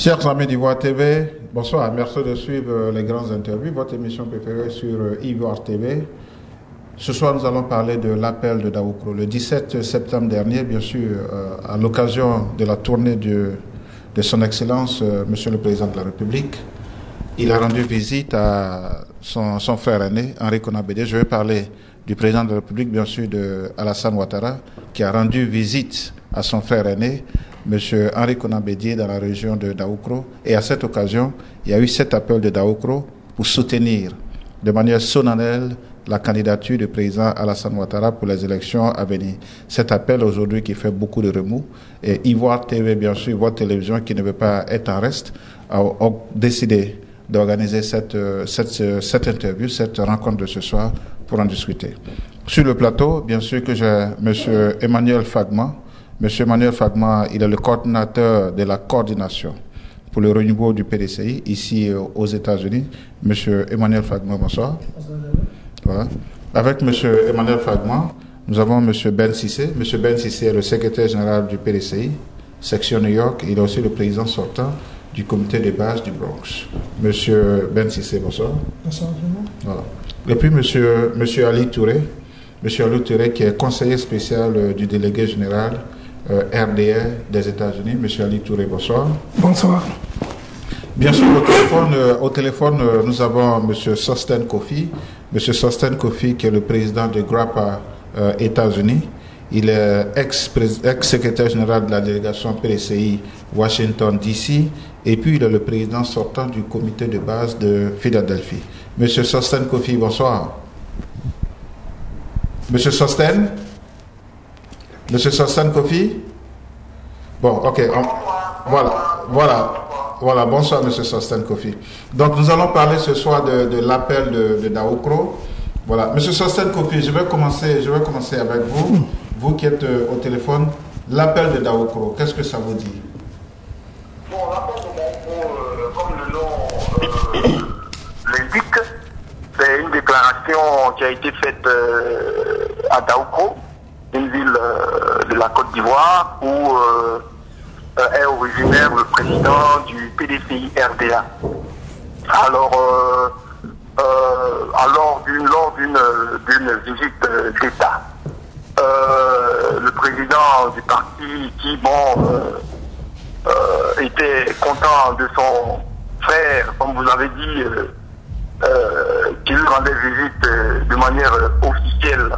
Chers amis d'Ivoire TV, bonsoir, merci de suivre les grandes interviews, votre émission préférée sur Ivoire TV. Ce soir, nous allons parler de l'appel de Daoukro. Le 17 septembre dernier, bien sûr, à l'occasion de la tournée de son Excellence, Monsieur le Président de la République, il a rendu visite à son frère aîné, Henri Konan Bédié. Je vais parler du Président de la République, bien sûr, de Alassane Ouattara, qui a rendu visite à son frère aîné, M. Henri Konan Bédié, dans la région de Daoukro. Et à cette occasion, il y a eu cet appel de Daoukro pour soutenir de manière solennelle la candidature du président Alassane Ouattara pour les élections à venir. Cet appel aujourd'hui qui fait beaucoup de remous. Et Ivoire TV, bien sûr, votre télévision qui ne veut pas être en reste, a décidé d'organiser cette interview, cette rencontre de ce soir pour en discuter. Sur le plateau, bien sûr que j'ai M. Emmanuel Fagma. M. Emmanuel Fagma, il est le coordinateur de la coordination pour le renouveau du PDCI ici aux États-Unis. M. Emmanuel Fagma, bonsoir. Voilà. Avec M. Emmanuel Fagma, nous avons M. Ben Sissé. M. Ben Sissé est le secrétaire général du PDCI, section New York. Il est aussi le président sortant du comité de base du Bronx. M. Ben Sissé, bonsoir. Bonsoir. Voilà. Et puis M. Ali Touré. M. Ali Touré qui est conseiller spécial du délégué général RDR des États-Unis. M. Ali Touré, bonsoir. Bonsoir. Bien sûr, au téléphone, nous avons M. Sosten Kofi. M. Sosten Kofi, qui est le président de GRAPA États-Unis. Il est ex-secrétaire général de la délégation PDCI Washington, D.C. Et puis, il est le président sortant du comité de base de Philadelphie. M. Sosten Kofi, bonsoir. M. Sosten? M. Sosten Kofi? Bon, ok. Voilà, bonsoir M. Sosten Kofi. Donc nous allons parler ce soir de l'appel de Daoukro. Voilà, M. Sosten Kofi, je vais commencer avec vous. Vous qui êtes au téléphone, l'appel de Daoukro, qu'est-ce que ça vous dit? Bon, l'appel de Daoukro, comme le nom l'indique, c'est une déclaration qui a été faite à Daoukro, une ville de la Côte d'Ivoire où est originaire le président du PDCI RDA. Alors, lors d'une visite d'État, le président du parti qui, était content de son frère, comme vous l'avez dit, qui lui rendait visite de manière officielle,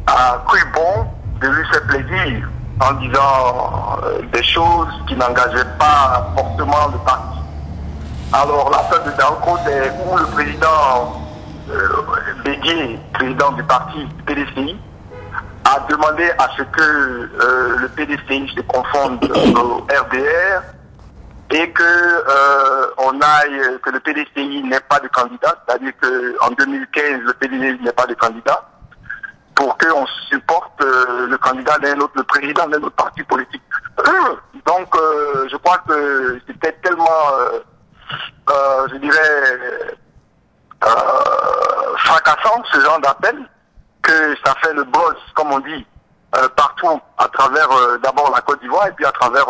a cru bon de lui faire plaisir en disant des choses qui n'engageaient pas forcément le parti. Alors l'appel de Daoukro, c'est où le président Bédié, président du parti PDCI, a demandé à ce que le PDCI se confonde au RDR et que le PDCI n'ait pas de candidat, c'est-à-dire qu'en 2015 le PDCI n'ait pas de candidat, pour qu'on supporte le candidat le président d'un autre parti politique. Donc, je crois que c'était tellement, je dirais, fracassant ce genre d'appel, que ça fait le buzz, comme on dit, partout, à travers d'abord la Côte d'Ivoire et puis à travers,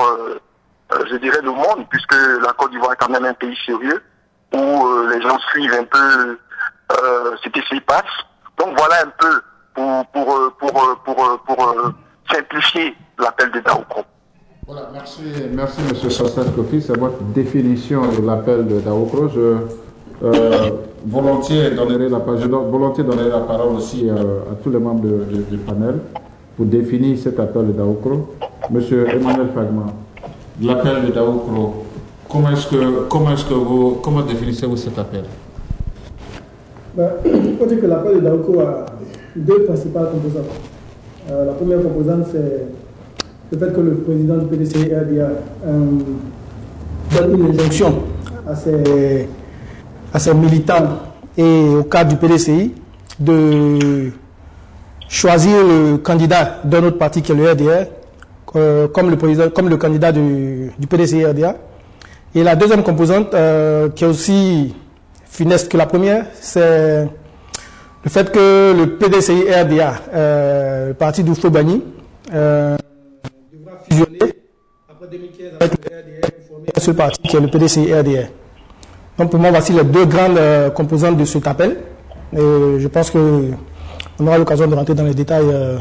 je dirais, le monde, puisque la Côte d'Ivoire est quand même un pays sérieux, où les gens suivent un peu ce qui s'y passe. Donc voilà un peu pour simplifier l'appel de Daoukro. Voilà, merci M. Sosten Kofi, c'est votre définition de l'appel de Daoukro. Je volontiers donnerai la parole aussi à tous les membres du panel pour définir cet appel de Daoukro. M. Emmanuel Fagma, l'appel de Daoukro, comment définissez-vous cet appel? Il faut dire que l'appel de Daoukro a deux principales composantes. La première composante, c'est le fait que le président du PDCI RDA donne une injonction à ses militants et au cadre du PDCI de choisir le candidat d'un autre parti qui est le RDR comme le candidat du PDCI RDA. Et la deuxième composante qui est aussi funeste que la première, c'est le fait que le PDCI RDA, le parti d'Oufo Bani, devra fusionner après En 2015, avec le RDR, vous formez un seul parti qui est le PDCI-RDR. Donc pour moi, voici les deux grandes composantes de cet appel. Et je pense qu'on aura l'occasion de rentrer dans les détails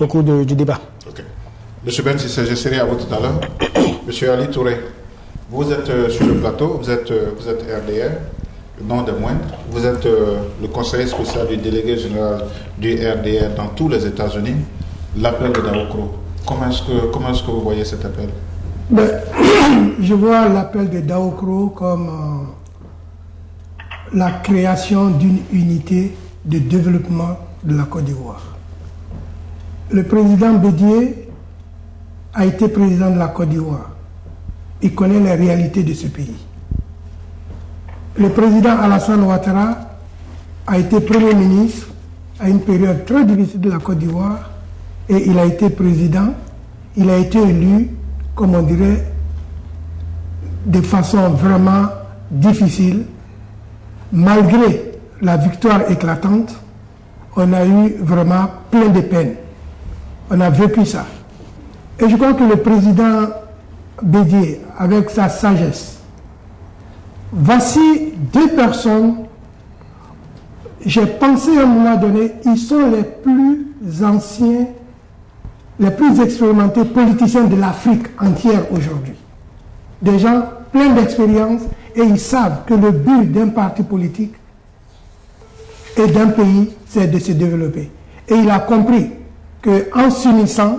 au cours du débat. Ok. Monsieur Ben, je serai à vous tout à l'heure. Monsieur Ali Touré, vous êtes sur le plateau, vous êtes RDR, non des moindres. Vous êtes le conseiller spécial du délégué général du RDR dans tous les États-Unis. L'appel de Daoukro, comment est-ce que vous voyez cet appel? Je vois l'appel de Daoukro comme la création d'une unité de développement de la Côte d'Ivoire. Le président Bédié a été président de la Côte d'Ivoire. Il connaît les réalités de ce pays. Le président Alassane Ouattara a été Premier ministre à une période très difficile de la Côte d'Ivoire et il a été président. Il a été élu, comme on dirait, de façon vraiment difficile. Malgré la victoire éclatante, on a eu vraiment plein de peines. On a vécu ça. Et je crois que le président Bédié, avec sa sagesse, voici deux personnes, j'ai pensé à un moment donné, ils sont les plus anciens, les plus expérimentés politiciens de l'Afrique entière aujourd'hui. Des gens pleins d'expérience et ils savent que le but d'un parti politique et d'un pays, c'est de se développer. Et il a compris qu'en s'unissant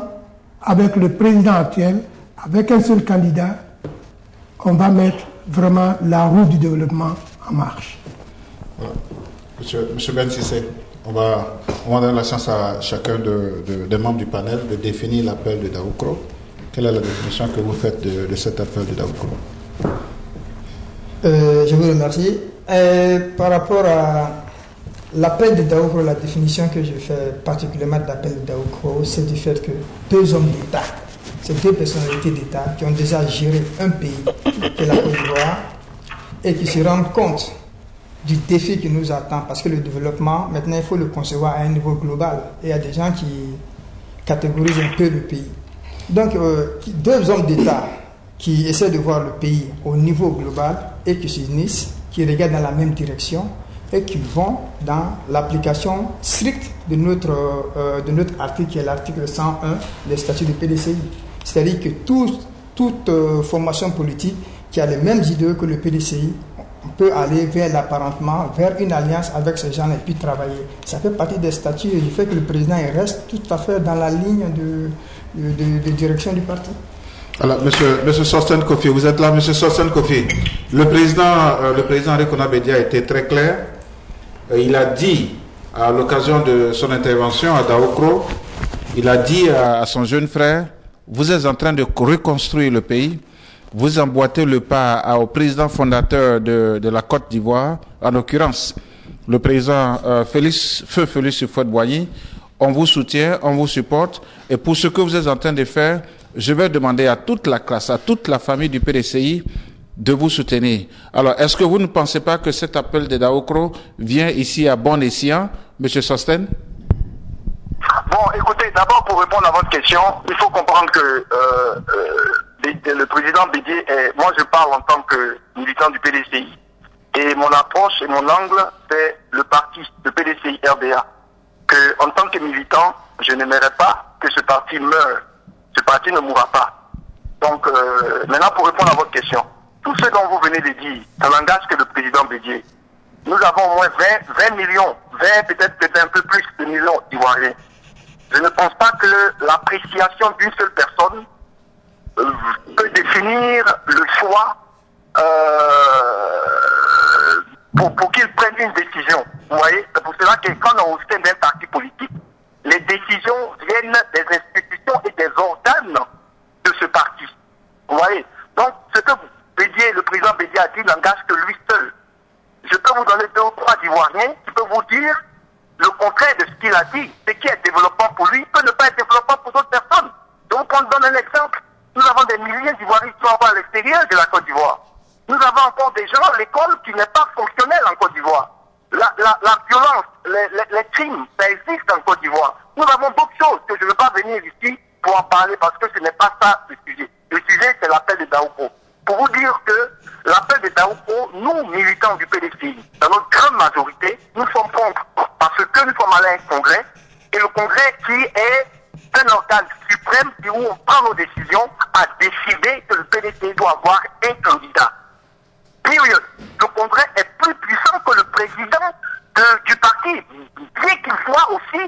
avec le président actuel, avec un seul candidat, on va mettre vraiment la roue du développement en marche. Voilà. Monsieur Ben Sissé, on va donner la chance à chacun des membres du panel de définir l'appel de Daoukro. Quelle est la définition que vous faites de cet appel de Daoukro? Je vous remercie. Par rapport à l'appel de Daoukro, la définition que je fais particulièrement de l'appel de Daoukro, c'est du fait que deux hommes d'État, c'est deux personnalités d'État qui ont déjà géré un pays, qui est la Côte d'Ivoire, et qui se rendent compte du défi qui nous attend, parce que le développement, maintenant, il faut le concevoir à un niveau global. Et il y a des gens qui catégorisent un peu le pays. Donc, deux hommes d'État qui essaient de voir le pays au niveau global et qui s'unissent, qui regardent dans la même direction et qui vont dans l'application stricte de notre article, qui est l'article 101 des statuts du PDCI. C'est-à-dire que toute formation politique qui a les mêmes idées que le PDCI peut aller vers l'apparentement, vers une alliance avec ces gens et puis travailler. Ça fait partie des statuts et du fait que le président il reste tout à fait dans la ligne de direction du parti. Alors, monsieur Sosten Kofi, vous êtes là, monsieur Sosten Kofi. Le président Rekona Bédié a été très clair. Il a dit, à l'occasion de son intervention à Daoukro, il a dit à son jeune frère, vous êtes en train de reconstruire le pays. Vous emboîtez le pas au président fondateur de la Côte d'Ivoire, en l'occurrence le président Félix Houphouët-Boigny. On vous soutient, on vous supporte. Et pour ce que vous êtes en train de faire, je vais demander à toute la classe, à toute la famille du PDCI de vous soutenir. Alors, est-ce que vous ne pensez pas que cet appel de Daoukro vient ici à bon escient, M. Sosten? Bon, écoutez, d'abord pour répondre à votre question, il faut comprendre que le président Bédié, moi je parle en tant que militant du PDCI. Et mon approche et mon angle, c'est le parti, le PDCI RDA. Que, en tant que militant, je n'aimerais pas que ce parti meure. Ce parti ne mourra pas. Donc, maintenant pour répondre à votre question, tout ce dont vous venez de dire, ça n'engage que le président Bédié. Nous avons au moins 20 millions, peut-être un peu plus de millions d'Ivoiriens. Je ne pense pas que l'appréciation d'une seule personne peut définir le choix pour qu'ils prennent une décision. Vous voyez, c'est pour cela que quand on est d'un parti politique, les décisions viennent des institutions et des organes de ce parti. Vous voyez, donc ce que Bédié, le président Bédié a dit n'engage que lui seul. Je peux vous donner 2 ou 3 Ivoiriens qui peuvent vous dire le contraire de ce qu'il a dit. Ce qui est développant pour lui peut ne pas être développant pour d'autres personnes. Donc on donne un exemple. Nous avons des milliers d'Ivoiriens qui sont à l'extérieur de la Côte d'Ivoire. Nous avons encore des gens à l'école qui n'est pas fonctionnel en Côte d'Ivoire. La violence, les crimes, ça existe en Côte d'Ivoire. Nous avons d'autres choses que je ne veux pas venir ici pour en parler parce que ce n'est pas ça le sujet. Le sujet, c'est l'appel de Daoukro. Pour vous dire que l'appel de Daoukro, nous, militants du PDCI, dans notre grande majorité, nous sommes contre. Parce que nous sommes allés à un congrès, et le congrès qui est un organe suprême où on prend nos décisions, a décidé que le PDCI doit avoir un candidat. Période. Le congrès est plus puissant que le président du parti, bien qu'il soit aussi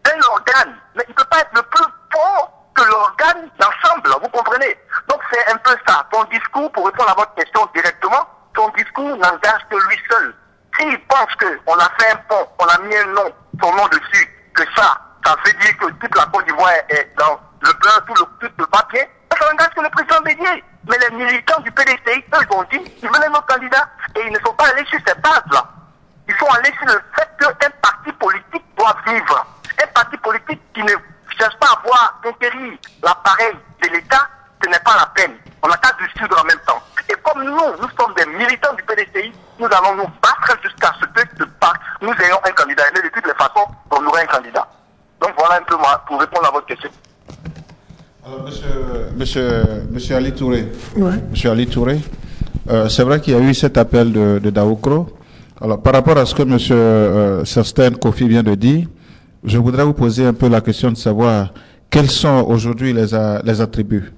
un organe. Mais il ne peut pas être le plus fort que l'organe d'ensemble, vous comprenez? Donc c'est un peu ça. Ton discours, pour répondre à votre question directement, ton discours n'engage que lui seul. S'il pense qu'on a fait un pont, on a mis un nom, son nom dessus, que ça veut dire que toute la Côte d'Ivoire est dans le blanc, tout le papier, ça n'engage que le président Bédié. Mais les militants du PDCI, eux, ils ont dit, ils veulent nos candidats, et ils ne sont pas allés sur ces bases-là. Ils sont allés sur le fait qu'un parti politique doit vivre. Un parti politique qui ne cherche pas à voir conquérir l'appareil de l'État, ce n'est pas la peine. On n'a qu'à discuter en même temps. Et comme nous sommes des militants du PDCI, nous allons nous battre jusqu'à ce que nous ayons un candidat. Mais de toutes les façons, on aura un candidat. Donc voilà un peu moi pour répondre à votre question. Alors, monsieur Ali Touré, Ouais. Monsieur Ali Touré, c'est vrai qu'il y a eu cet appel de Daoukro. Alors, par rapport à ce que monsieur Sostène Kofi vient de dire, je voudrais vous poser un peu la question de savoir quels sont aujourd'hui les attributs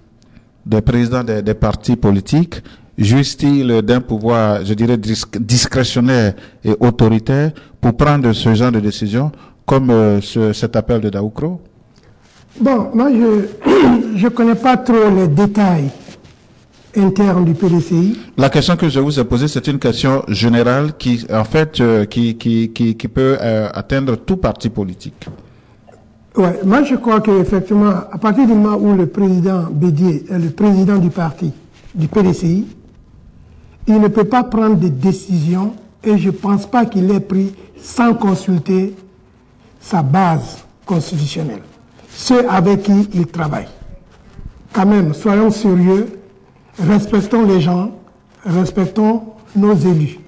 des présidents des partis politiques. Jouissent-ils d'un pouvoir, je dirais, discrétionnaire et autoritaire pour prendre ce genre de décision comme cet appel de Daoukro? Bon, moi, je ne connais pas trop les détails internes du PDCI. La question que je vous ai posée, c'est une question générale qui, en fait, qui peut atteindre tout parti politique. Ouais, moi, je crois qu'effectivement, à partir du moment où le président Bédié est le président du parti, du PDCI, il ne peut pas prendre des décisions, et je ne pense pas qu'il ait pris sans consulter sa base constitutionnelle, ceux avec qui il travaille. Quand même, soyons sérieux, respectons les gens, respectons nos élus.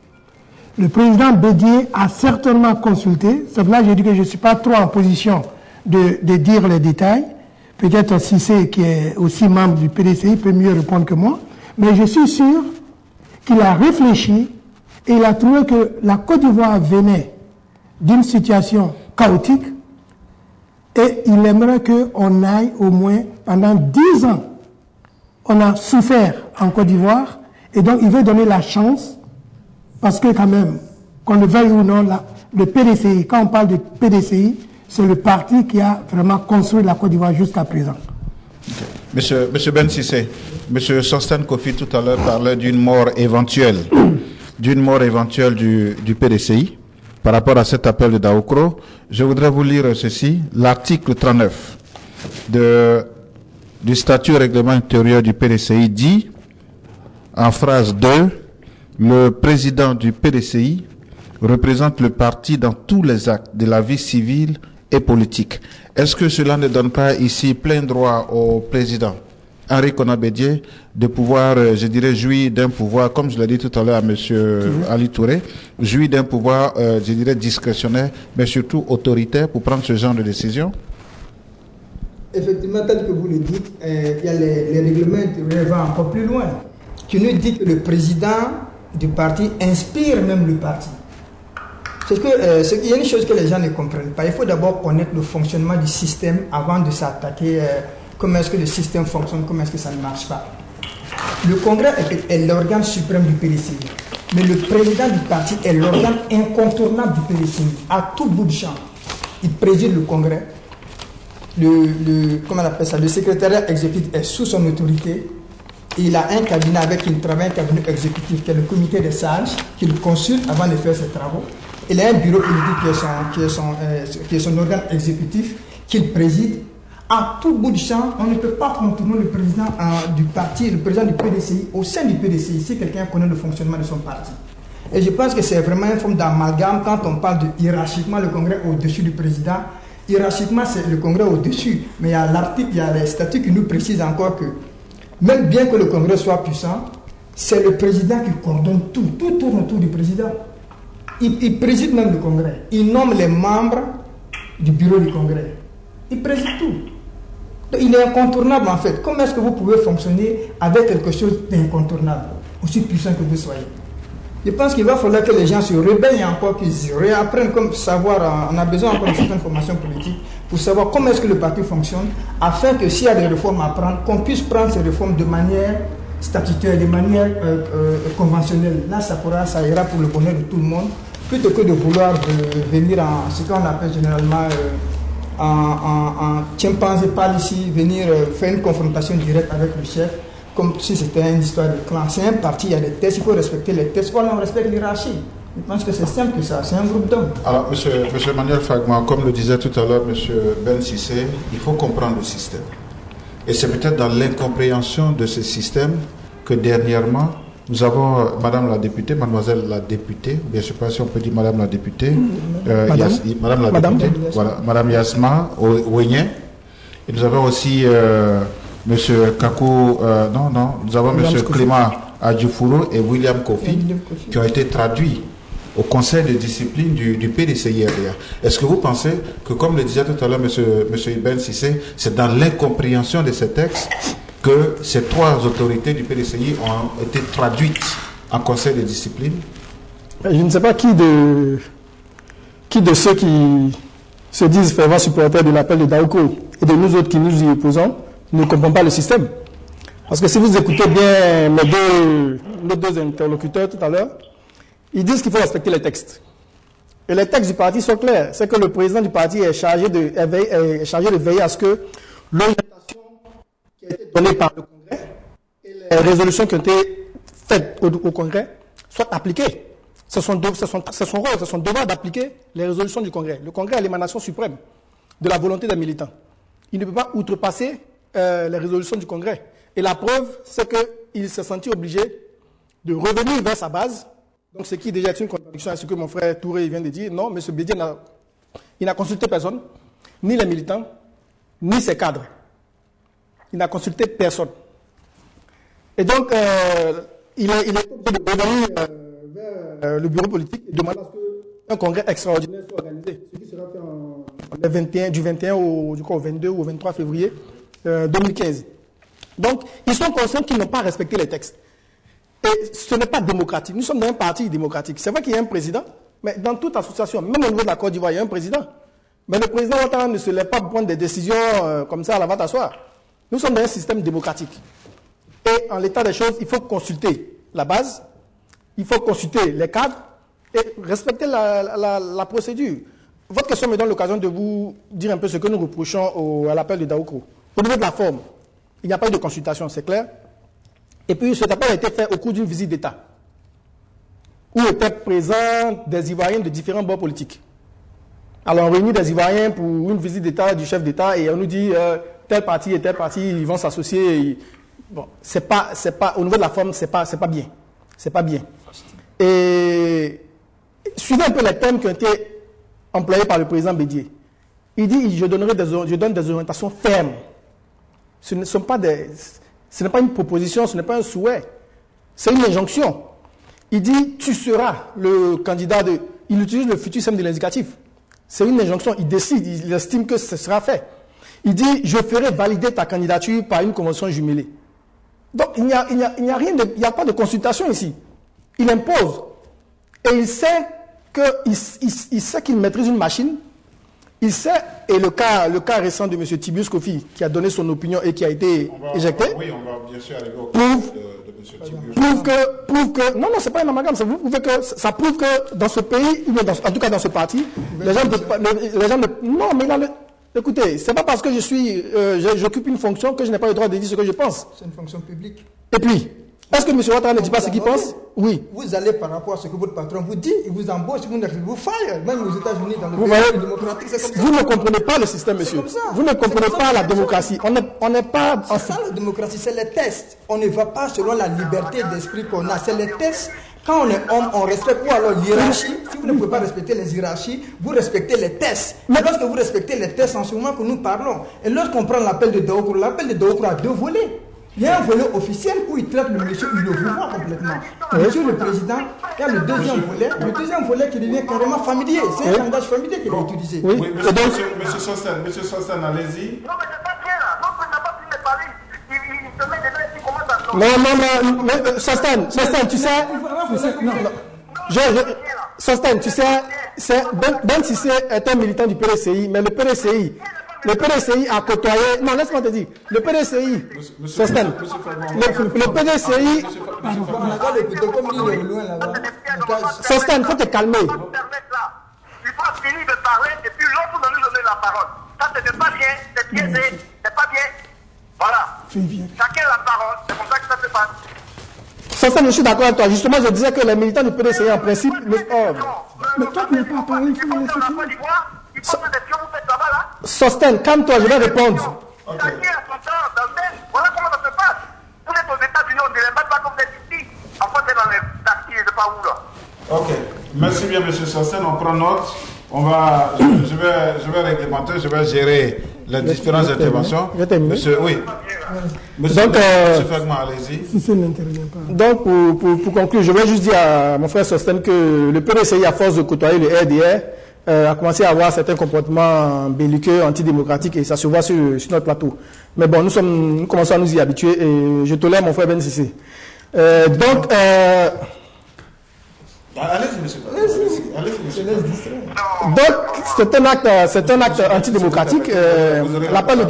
Le président Bédié a certainement consulté, c'est pour là que j'ai dit que je ne suis pas trop en position de dire les détails. Peut-être Cissé, qui est aussi membre du PDCI, peut mieux répondre que moi, mais je suis sûr qu'il a réfléchi et il a trouvé que la Côte d'Ivoire venait d'une situation chaotique et il aimerait qu'on aille au moins pendant 10 ans. On a souffert en Côte d'Ivoire et donc il veut donner la chance parce que quand même, qu'on le veuille ou non, le PDCI, quand on parle de PDCI, c'est le parti qui a vraiment construit la Côte d'Ivoire jusqu'à présent. Okay. Monsieur Ben Cissé, Monsieur Sostène Kofi tout à l'heure parlait d'une mort éventuelle, du PDCI. Par rapport à cet appel de Daoukro, je voudrais vous lire ceci, l'article 39 du statut règlement intérieur du PDCI dit, en phrase 2, le président du PDCI représente le parti dans tous les actes de la vie civile et politique. Est-ce que cela ne donne pas ici plein droit au président Henri Konan Bédié de pouvoir, je dirais, jouir d'un pouvoir, comme je l'ai dit tout à l'heure à monsieur Ali Touré, jouir d'un pouvoir, je dirais, discrétionnaire, mais surtout autoritaire pour prendre ce genre de décision? Effectivement, tel que vous le dites, il y a les règlements intérieurs vont encore plus loin, qui nous dit que le président du parti inspire même le parti. C'est que il y a une chose que les gens ne comprennent pas. Il faut d'abord connaître le fonctionnement du système avant de s'attaquer. Comment est-ce que le système fonctionne, comment est-ce que ça ne marche pas. Le Congrès est l'organe suprême du PDCI, mais le président du parti est l'organe incontournable du PDCI, à tout bout de champ. Il préside le Congrès, comment on appelle ça, le secrétariat exécutif est sous son autorité, et il a un cabinet avec qui il travaille, un cabinet exécutif qui est le comité des sages, qu'il consulte avant de faire ses travaux. Il a un bureau politique qui est son organe exécutif, qu'il préside. À tout bout de champ, on ne peut pas contourner le président du parti, le président du PDCI, au sein du PDCI, si quelqu'un connaît le fonctionnement de son parti. Et je pense que c'est vraiment une forme d'amalgame quand on parle de hiérarchiquement le Congrès au-dessus du président. Hiérarchiquement, c'est le Congrès au-dessus, mais il y a l'article, il y a les statuts qui nous précisent encore que, même bien que le Congrès soit puissant, c'est le président qui coordonne tout. Tout tourne autour du président. Il préside même le Congrès. Il nomme les membres du bureau du Congrès. Il préside tout. Donc, il est incontournable en fait. Comment est-ce que vous pouvez fonctionner avec quelque chose d'incontournable, aussi puissant que vous soyez? Je pense qu'il va falloir que les gens se rebellent encore, qu'ils réapprennent comme savoir. On a besoin encore de certaines formations politiques pour savoir comment est-ce que le parti fonctionne, afin que s'il y a des réformes à prendre, qu'on puisse prendre ces réformes de manière statutaire, de manière conventionnelle. Là, ça ira pour le bonheur de tout le monde, plutôt que de vouloir venir en ce qu'on appelle généralement en chimpanzé par ici, venir faire une confrontation directe avec le chef, comme si c'était une histoire de clan. C'est un parti, il y a des tests, il faut respecter les tests. Voilà, on respecte l'hierarchie. Je pense que c'est simple que ça, c'est un groupe d'hommes. Alors, monsieur Emmanuel Fagma, comme le disait tout à l'heure monsieur Ben Cissé, il faut comprendre le système. Et c'est peut-être dans l'incompréhension de ce système que dernièrement, nous avons Madame la députée, Mademoiselle la députée, bien je ne sais pas si on peut dire Madame la députée, Madame Yasma Ouenien, et nous avons aussi Monsieur Kakou, nous avons Monsieur Clément Adjoufouro et William Kofi qui ont été traduits au conseil de discipline du PDCI-RDA. Est-ce que vous pensez que, comme le disait tout à l'heure monsieur Ibn Sissé, c'est dans l'incompréhension de ces textes que ces trois autorités du PDCI ont été traduites en conseil de discipline? Je ne sais pas qui de ceux qui se disent fervents supporters de l'appel de Daouko et de nous autres qui nous y opposons ne comprend pas le système. Parce que si vous écoutez bien nos deux interlocuteurs tout à l'heure, ils disent qu'il faut respecter les textes. Et les textes du parti sont clairs. C'est que le président du parti est chargé de veiller à ce que l'orientation qui a été donnée par le Congrès et les résolutions qui ont été faites au Congrès soient appliquées. C'est son rôle, c'est son devoir d'appliquer les résolutions du Congrès. Le Congrès est l'émanation suprême de la volonté des militants. Il ne peut pas outrepasser les résolutions du Congrès. Et la preuve, c'est qu'il s'est senti obligé de revenir vers sa base. Donc, ce qui déjà est une contradiction à ce que mon frère Touré vient de dire. Non, M. Bédier n'a consulté personne, ni les militants, ni ses cadres. Il n'a consulté personne. Et donc, il est obligé de revenir vers le bureau politique et demander à ce qu'un congrès extraordinaire soit organisé. Ce qui sera fait du 21 au 22 ou au 23 février 2015. Donc, ils sont conscients qu'ils n'ont pas respecté les textes. Et ce n'est pas démocratique. Nous sommes dans un parti démocratique. C'est vrai qu'il y a un président, mais dans toute association, même au niveau de la Côte d'Ivoire, il y a un président. Mais le président Ouattara ne se lève pas pour prendre des décisions comme ça à la va t'asseoir. Nous sommes dans un système démocratique. Et en l'état des choses, il faut consulter la base, il faut consulter les cadres et respecter la procédure. Votre question me donne l'occasion de vous dire un peu ce que nous reprochons à l'appel de Daouko. Au niveau de la forme, il n'y a pas eu de consultation, c'est clair. Et puis, cet appel a été fait au cours d'une visite d'État, où étaient présents des Ivoiriens de différents bords politiques. Alors, on réunit des Ivoiriens pour une visite d'État du chef d'État et on nous dit tel parti et tel parti, ils vont s'associer. Bon, c'est pas, au niveau de la forme, c'est pas bien. C'est pas bien. Et suivez un peu les thèmes qui ont été employés par le président Bédier. Il dit, je donne des orientations fermes. Ce n'est pas une proposition, ce n'est pas un souhait. C'est une injonction. Il dit, tu seras le candidat de... Il utilise le futur système de l'indicatif. C'est une injonction. Il décide, il estime que ce sera fait. Il dit, je ferai valider ta candidature par une convention jumelée. Donc, il n'y a pas de consultation ici. Il impose. Et il sait qu'il maîtrise une machine. Il sait, et le cas récent de M. Tibius Kofi, qui a donné son opinion et qui a été éjecté, on va bien sûr arriver au cas de M. Tibius. Prouve que, non, c'est pas un amalgame, ça prouve que dans ce pays, en tout cas dans ce parti, les gens non, mais écoutez, c'est pas parce que j'occupe une fonction que je n'ai pas le droit de dire ce que je pense. C'est une fonction publique. Et puis, est-ce que M. Ouattara ne dit pas ce qu'il pense? Oui. Vous allez par rapport à ce que votre patron vous dit, il vous embauche, vous fire. Même aux États-Unis, dans le pays démocratique, c'est comme ça. Vous ne comprenez pas le système, monsieur. Vous ne comprenez pas la démocratie. On n'est pas... C'est ça la démocratie, c'est les tests. On ne va pas selon la liberté d'esprit qu'on a. C'est les tests. Quand on est homme, on respecte quoi alors l'hiérarchie? Si vous ne pouvez pas respecter les hiérarchies, vous respectez les tests. Mais lorsque vous respectez les tests, en ce moment que nous parlons, et lorsqu'on prend l'appel de Daouko a deux volets. Il y a un volet officiel où il traite le monsieur, il le voit complètement. Monsieur le président, il y a le deuxième volet qui devient carrément familier. C'est un langage familier qu'il a utilisé. Oui, monsieur Sossan, allez-y. Non, mais c'est pas bien là. Non, Sosten, tu sais... Sosten, tu sais, Ben Cissé est un militant du PDCI, mais le PDCI a côtoyé... Non, laisse-moi te dire. Le PDCI... Sosten, le PDCI... Sosten, il faut te calmer. Il faut finir de parler et puis l'autre de nous donner la parole. Ça, ce n'est pas bien, c'est biaisé, c'est pas bien. Voilà. Chacun a la parole, c'est comme ça que ça se passe. Sosten, je suis d'accord avec toi. Justement, je disais que les militants du PDCI, en principe... Mais toi, tu n'as pas parlé, il faut me laisser finir. Sosten, calme-toi, je vais répondre. Chacun a son temps, voilà comment ça se passe. Vous êtes aux États-Unis, on ne débat pas comme des ici. En fait, c'est dans les taxis, je ne sais pas où là. Ok, merci bien, M. Sosten. On prend note. Je vais réglementer, je vais gérer les différentes interventions. Monsieur, oui. Monsieur Fagman, allez-y. Si ça n'intervient pas. Donc, pour conclure, je vais juste dire à mon frère Sosten que le PDCI, à force de côtoyer le RDR, a commencé à avoir certains comportements belliqueux, antidémocratiques, et ça se voit sur notre plateau. Mais bon, nous commençons à nous y habituer, et je tolère mon frère Ben Cissé. Donc, allez-y, monsieur. Allez-y. Donc, c'est un acte antidémocratique. L'appel de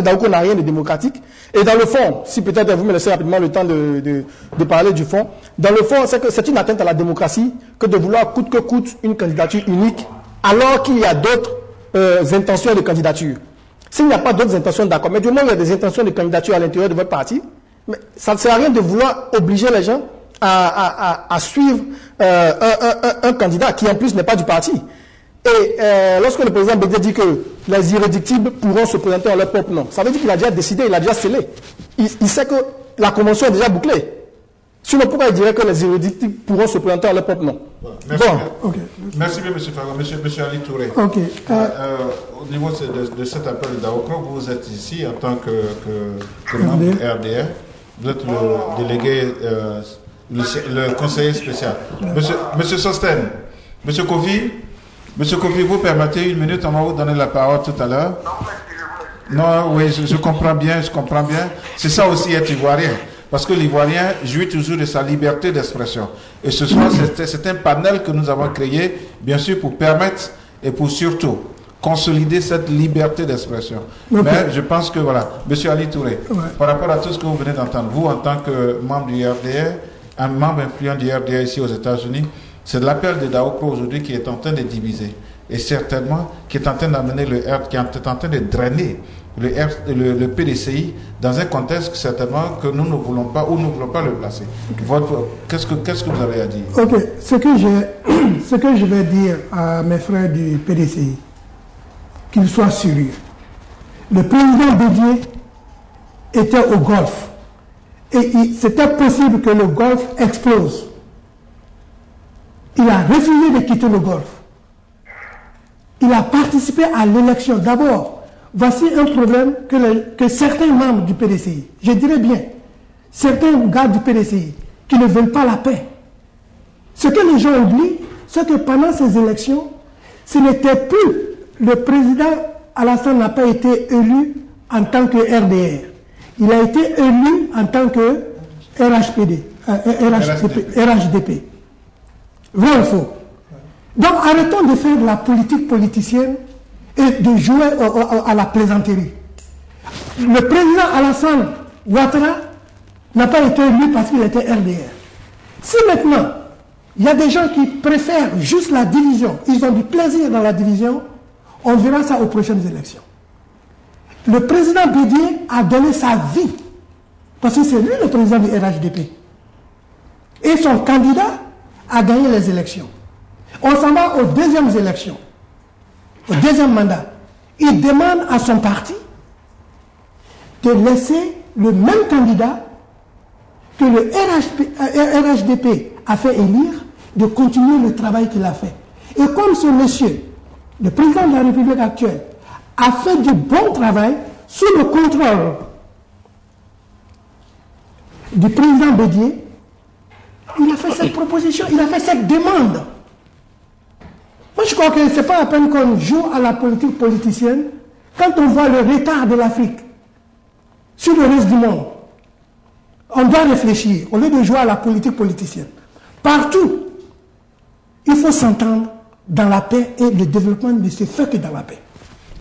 Daouko n'a rien de démocratique. Et dans le fond, si peut-être vous me laissez rapidement le temps de parler du fond, dans le fond, c'est que c'est une atteinte à la démocratie que de vouloir coûte que coûte une candidature unique, alors qu'il y a d'autres intentions de candidature. S'il n'y a pas d'autres intentions, d'accord, mais du moment où il y a des intentions de candidature à l'intérieur de votre parti, mais ça ne sert à rien de vouloir obliger les gens à suivre un candidat qui en plus n'est pas du parti. Et lorsque le président Bédié dit que les irréductibles pourront se présenter en leur propre nom, ça veut dire qu'il a déjà décidé, il a déjà scellé. Il sait que la convention est déjà bouclée. Sinon, pourquoi il dirait que les irréductibles pourront se présenter en leur propre nom? Merci, Merci bien, M. Fago. Monsieur Ali Touré. Au niveau de cet appel de Daouko, vous êtes ici en tant que membre du RDR. Vous êtes le délégué, le conseiller spécial. Monsieur Sosten, Monsieur Kofi, vous permettez une minute, on va vous donner la parole tout à l'heure. Non, oui, je comprends bien. C'est ça aussi être ivoirien. Parce que l'Ivoirien jouit toujours de sa liberté d'expression. Et ce soir, c'est un panel que nous avons créé, bien sûr, pour permettre et pour surtout consolider cette liberté d'expression. Mais je pense que, voilà, M. Ali Touré, par rapport à tout ce que vous venez d'entendre, vous, en tant que membre du RDR, un membre influent du RDR ici aux États-Unis, c'est l'appel de Daouko aujourd'hui qui est en train de diviser. Et certainement, qui est en train d'amener qui est en train de drainer le PDCI dans un contexte certainement que nous ne voulons pas ou nous ne voulons pas le placer. Qu'est-ce que vous avez à dire? Ok, ce que je vais dire à mes frères du PDCI, qu'ils soient sérieux. Le président Bédié était au Golfe et c'était possible que le Golfe explose. Il a refusé de quitter le Golfe. Il a participé à l'élection. D'abord, voici un problème que certains membres du PDCI, je dirais bien, certains gars du PDCI, qui ne veulent pas la paix. Ce que les gens oublient, c'est que pendant ces élections, ce n'était plus le président Alassane n'a pas été élu en tant que RDR. Il a été élu en tant que RHDP. Vrai ou faux? Donc arrêtons de faire de la politique politicienne et de jouer à la plaisanterie. Le président Alassane Ouattara n'a pas été élu parce qu'il était RDR. Si maintenant, il y a des gens qui préfèrent juste la division, ils ont du plaisir dans la division, on verra ça aux prochaines élections. Le président Bédié a donné sa vie, parce que c'est lui le président du RHDP. Et son candidat a gagné les élections. On s'en va aux deuxièmes élections, au deuxième mandat. Il demande à son parti de laisser le même candidat que le RHDP a fait élire, de continuer le travail qu'il a fait. Et comme ce monsieur, le président de la République actuelle, a fait du bon travail sous le contrôle du président Bédié, il a fait cette proposition, il a fait cette demande. Moi, je crois que ce n'est pas la peine qu'on joue à la politique politicienne quand on voit le retard de l'Afrique sur le reste du monde. On doit réfléchir au lieu de jouer à la politique politicienne. Partout, il faut s'entendre dans la paix et le développement ne se fait que dans la paix.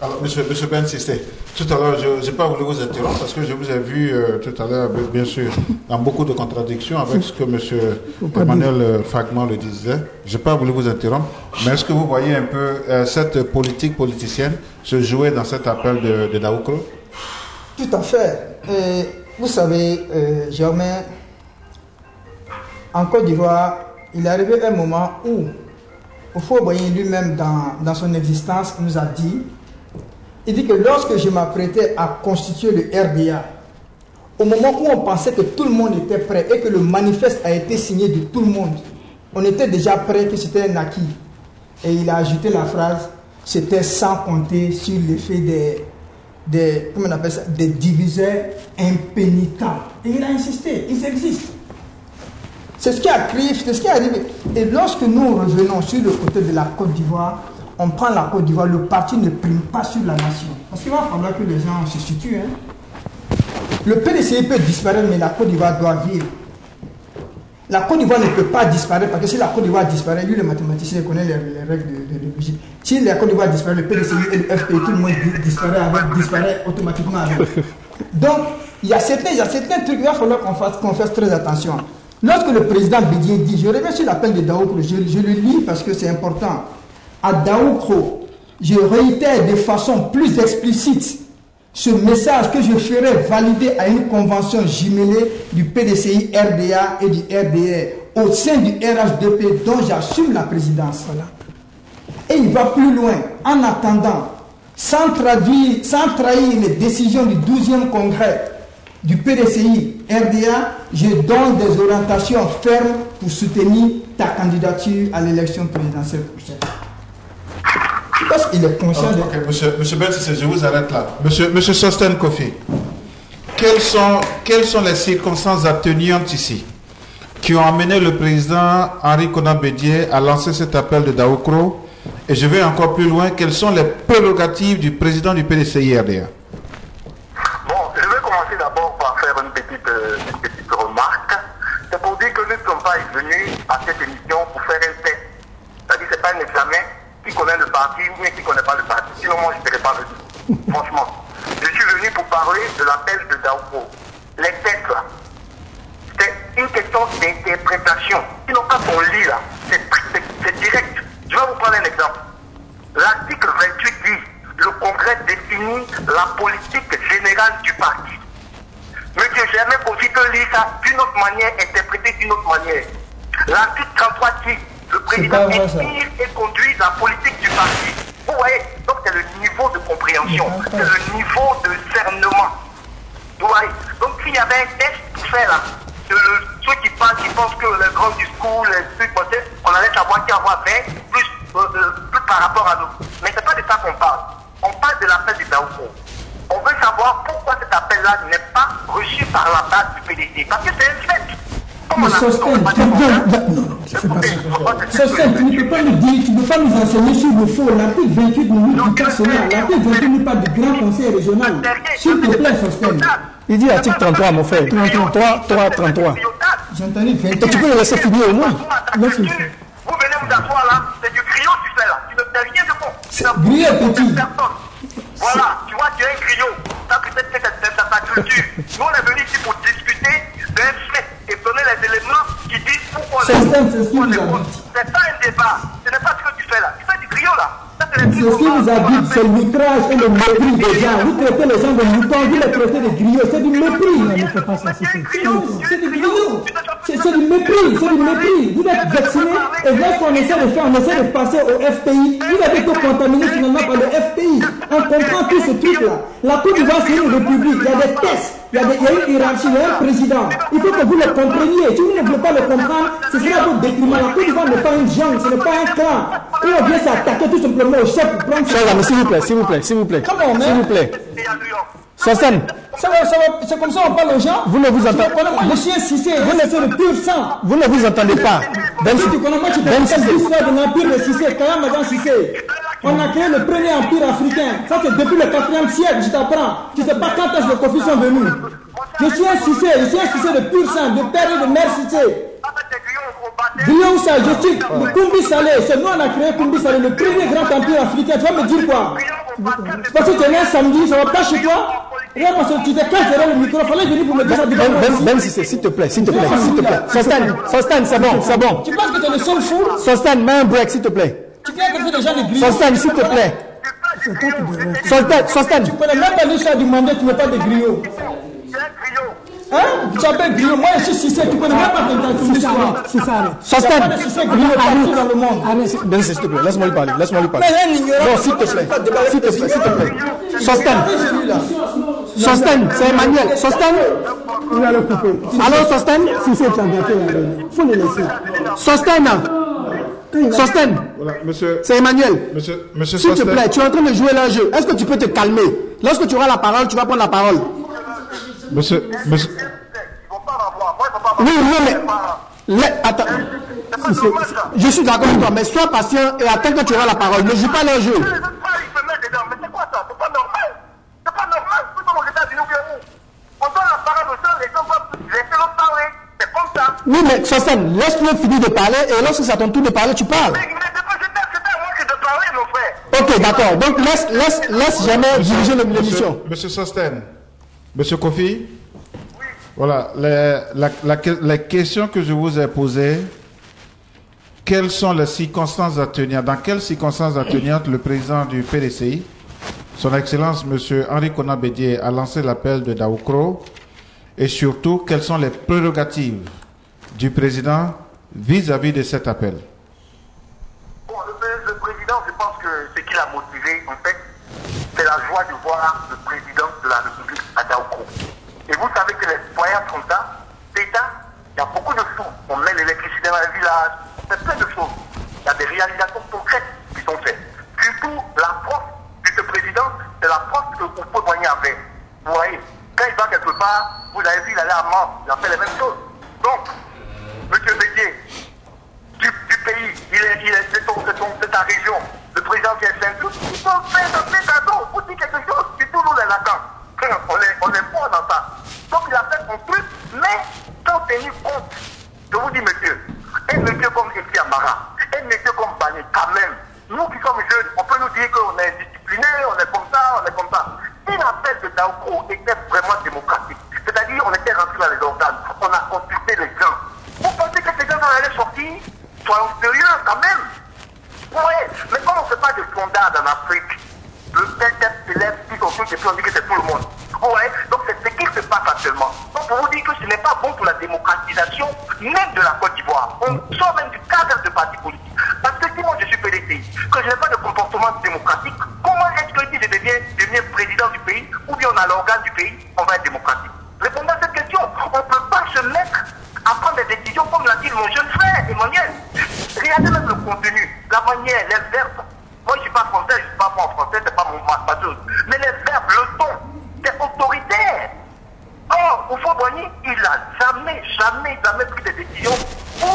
Alors, monsieur Ben Sissé, tout à l'heure, je n'ai pas voulu vous interrompre parce que je vous ai vu tout à l'heure, bien sûr, dans beaucoup de contradictions avec ce que monsieur Emmanuel Fragment le disait. Je n'ai pas voulu vous interrompre, mais est-ce que vous voyez un peu cette politique politicienne se jouer dans cet appel de Daoukro? Tout à fait. Vous savez, Germain, en Côte d'Ivoire, il est arrivé un moment où Houphouët-Boigny lui-même, dans son existence, nous a dit, il dit que lorsque je m'apprêtais à constituer le RDA, au moment où on pensait que tout le monde était prêt et que le manifeste a été signé de tout le monde, on était déjà prêt, que c'était un acquis. Et il a ajouté la phrase, c'était sans compter sur l'effet comment on appelle ça, des diviseurs impénitents. Et il a insisté, ils existent. C'est ce qui a crié, c'est ce qui est arrivé. Et lorsque nous revenons sur le côté de la Côte d'Ivoire, on prend la Côte d'Ivoire, le parti ne prime pas sur la nation. Parce qu'il va falloir que les gens se situent. Le PDCI peut disparaître, mais la Côte d'Ivoire doit vivre. La Côte d'Ivoire ne peut pas disparaître, parce que si la Côte d'Ivoire disparaît, lui le mathématicien connaît les règles de logique. Si la Côte d'Ivoire disparaît, le PDCI et le FPI, tout le monde disparaît automatiquement avec. Donc, il y a certains trucs, il va falloir qu'on fasse très attention. Lorsque le président Bédié dit, je reviens sur l'appel de Daoukro, je le lis parce que c'est important. À Daoukro, je réitère de façon plus explicite ce message que je ferai valider à une convention jumelée du PDCI RDA et du RDR au sein du RHDP dont j'assume la présidence. Voilà. Et il va plus loin. En attendant, sans trahir les décisions du 12e congrès du PDCI RDA, je donne des orientations fermes pour soutenir ta candidature à l'élection présidentielle prochaine. Parce qu'il est conscient de... Ok, monsieur Ben, je vous arrête là. Monsieur Sostène Kofi, quelles sont les circonstances atténuantes ici qui ont amené le président Henri Konan Bédié à lancer cet appel de Daoukro? Et je vais encore plus loin, quelles sont les prérogatives du président du PDCI RDA? Bon, je vais commencer d'abord par faire une petite remarque. C'est pour dire que nous ne sommes pas venus à cette émission pour faire un test. C'est-à-dire que ce n'est pas un examen. Qui connaît le parti ou qui ne connaît pas le parti. Sinon, moi, je ne serais pas venu. Franchement. Je suis venu pour parler de l'appel de Daoukro. Les textes, là, c'est une question d'interprétation. Sinon, quand on lit, là, c'est direct. Je vais vous prendre un exemple. L'article 28 dit le Congrès définit la politique générale du parti. Monsieur Germain aussi peut lire ça d'une autre manière, interpréter d'une autre manière. L'article 33 dit le président inspire et conduit la politique du parti. Vous voyez, donc c'est le niveau de compréhension, c'est le niveau de cernement. Vous voyez, donc s'il y avait un test pour faire là, ceux qui parlent, qui pensent que les grands discours, les trucs, on allait savoir qu'il y avoir 20 plus par rapport à nous. Mais c'est pas de ça qu'on parle. On parle de l'appel de Daoukro. On veut savoir pourquoi cet appel-là n'est pas reçu par la base du PDC. Parce que c'est un fait. Mais Sostène, tu ne peux pas nous dire, tu ne peux pas nous enseigner sur le faux. L'article 28 ne nous dit pas cela. L'article 28 nous parle du grand conseil régional. S'il te plaît, Sostène. Il dit article 33, mon frère. 33. J'ai entendu 28. Tu peux le laisser finir au moins. Vous venez vous asseoir là, c'est du griot tu fais là. Tu ne fais rien de bon. Griot petit. Voilà, tu vois, tu es un griot. Ça peut-être c'est ta culture. Nous, on est venus ici pour discuter d'un fait et donner les éléments qui disent pourquoi c'est pas un débat. Ce n'est pas ce que tu fais là. Tu fais du griot là. C'est ce qui nous habite, c'est l'outrage et le mépris des gens. Vous traitez les gens de moutons, vous les traitez de griots. C'est du mépris. Ne fais pas ça, c'est du griot. C'est du mépris, c'est du mépris. Vous êtes vaccinés et lorsqu'on essaie de faire, on essaie de passer au FPI. Vous avez été contaminé finalement par le FPI. On comprend tout ce truc-là. La Côte d'Ivoire, c'est une république. Il y a des tests. Il y a une hiérarchie, il y a un président. Il faut que vous le compreniez. Si vous ne voulez pas le comprendre, ce sera votre détriment. La Côte d'Ivoire n'est pas une jungle, ce n'est pas un clan. Où on vient s'attaquer tout simplement au chef pour prendre... S'il vous plaît. Comment, s'il vous plaît. Sostène. C'est comme ça on parle aux gens. Vous ne vous entendez pas. Moi, je suis un Cissé, c'est le pur sang. Vous ne vous entendez pas. Tu connais moi, tu connais l'histoire de l'empire de Cissé, Kayam Madan Cissé. On a créé le premier empire africain. Ça, c'est depuis le 4e siècle, je t'apprends. Tu ne sais pas quand est-ce que les Kofis sont venus. Je suis un Cissé de pur sang, de père et de mère Cissé. Grillon ça, je suis le Koumbi Salé, c'est nous on a créé Koumbi Salé, le premier grand empire africain. Tu vas me dire quoi? Parce que tu es né un samedi, ça va pas chez toi? Rien parce que tu t'es cassé le micro, fallait venir pour me dire ça. Même si c'est, s'il te plaît. Sostan, c'est bon. Tu penses que tu es le seul fou? Sostan, mets un break, s'il te plaît. Tu viens de faire des gens de grillons. Sostan, s'il te plaît. Sostan. Tu connais même pas l'histoire du mandat, tu n'es pas de grillons. Hein? Tu appelles grillon, moi je suis Cissé, tu connais même pas ton histoire. Sostan. Il y a pas de Cissé grillon partout dans le monde. S'il te plaît, laisse-moi lui parler. Mais un ignorant. Non, s'il te plaît. Sostan, c'est Emmanuel. Sostan. Il va le couper. Allô, Sostan? Si c'est un gâteau, il faut le laisser. Sostan. Voilà, monsieur. C'est Emmanuel. Monsieur S'il te Sostan. plaît, tu es en train de jouer leur jeu. Est-ce que tu peux te calmer? Lorsque tu auras la parole, tu vas prendre la parole. Monsieur. Ils vont pas m'avoir. Moi, ils vont pas m'avoir. Oui, mais. Attends. Je suis d'accord avec toi, mais sois patient et attends que tu auras la parole. Ne joue pas leur jeu. Ils se mettent dedans. Mais c'est quoi ça? C'est pas normal. C'est pas normal. Tout le monde est à nous. On donne la parole aux gens, les gens doivent laisser leur parler. C'est comme ça. Oui, mais Sostan, laisse-le finir de parler et lorsque c'est à ton tour de parler, tu parles. Mais c'était à moi que de parler, mon frère. Ok, d'accord. Donc laisse jamais diriger l'émission. Monsieur Sostan. Monsieur Kofi. Voilà, les questions que je vous ai posées, quelles sont les circonstances atténuantes, dans quelles circonstances atténuantes le président du PDCI, son Excellence M. Henri Konan Bédié, a lancé l'appel de Daoukro, et surtout, quelles sont les prérogatives du président vis-à-vis de cet appel? Bon, le président, je pense que ce qui l'a motivé, en fait, c'est la joie de voir le président de la République à Daoukro. Et vous savez que les citoyens sont ça, l'État, il y a beaucoup de choses. On met l'électricité dans les villages, c'est plein de choses. Il y a des réalisations concrètes qui sont faites. Surtout, la force de ce président, c'est la force que vous pouvez voyer avec. Vous voyez, quand il va quelque part, vous avez vu, il allait à Mans, il a fait les mêmes choses. Donc, M. Bédié, du pays, c'est ta région. Le président qui est Saint-Cloud, il faut faire un petit cadeau, vous dites quelque chose, c'est tout nous les vacances. On est fort dans ça. Donc il a fait son truc, mais sans tenir compte. Je vous dis, monsieur, un monsieur comme Eti Amara, un monsieur comme Bané, quand même, nous qui sommes jeunes, on peut nous dire qu'on est disciplinés, on est comme ça. Si l'appel de Daoukro était vraiment démocratique, c'est-à-dire on était rentré dans les organes, on a consulté les gens. Vous pensez que ces gens allaient sortir? Soyons sérieux quand même. Ouais, mais comme on ne fait pas de sondage en Afrique, le tel s'élève, puis on dit que c'est tout le monde. Ouais, donc c'est ce qui se passe actuellement. Donc pour vous dire que ce n'est pas bon pour la démocratisation même de la Côte d'Ivoire. On sort même du cadre de parti politique. Parce que si moi je suis PDCI, que je n'ai pas de comportement démocratique, comment est-ce que si je deviens président du pays, ou bien on a l'organe du pays, on va être démocratique? Répondez à cette question. On ne peut pas se mettre à prendre des décisions comme l'a dit mon jeune frère, Emmanuel. Regardez même le contenu, la manière, les verbes. Moi je ne suis pas français, je ne suis pas bon en français, c'est pas ma chose. Mais les verbes, le ton, c'est autoritaire. Or, Oufo-Boigny, il n'a jamais pris des décisions où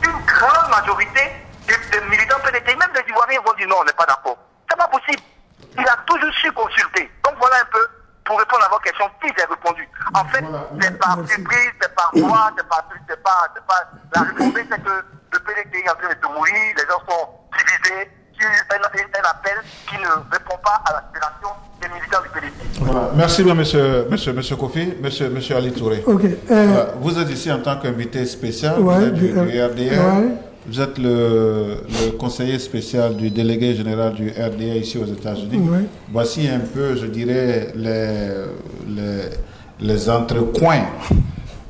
une grande majorité des militants PDT, même les Ivoiriens vont dire non, on n'est pas d'accord. C'est pas possible. Il a toujours su consulter. Donc voilà un peu, pour répondre à vos questions, si j'ai répondu. En fait, c'est par surprise, c'est par joie, c'est pas. La réponse, c'est que le PDT est en train de se mourir, les gens sont divisés. Un appel qui ne répond pas à l'aspiration des militants du PDC. Voilà. Merci bien, monsieur Kofi. Monsieur Ali Touré. Okay. Voilà. Vous êtes ici en tant qu'invité spécial, vous êtes du RDR. Vous êtes le conseiller spécial du délégué général du RDA ici aux États-Unis. Voici un peu, je dirais, les entrecoins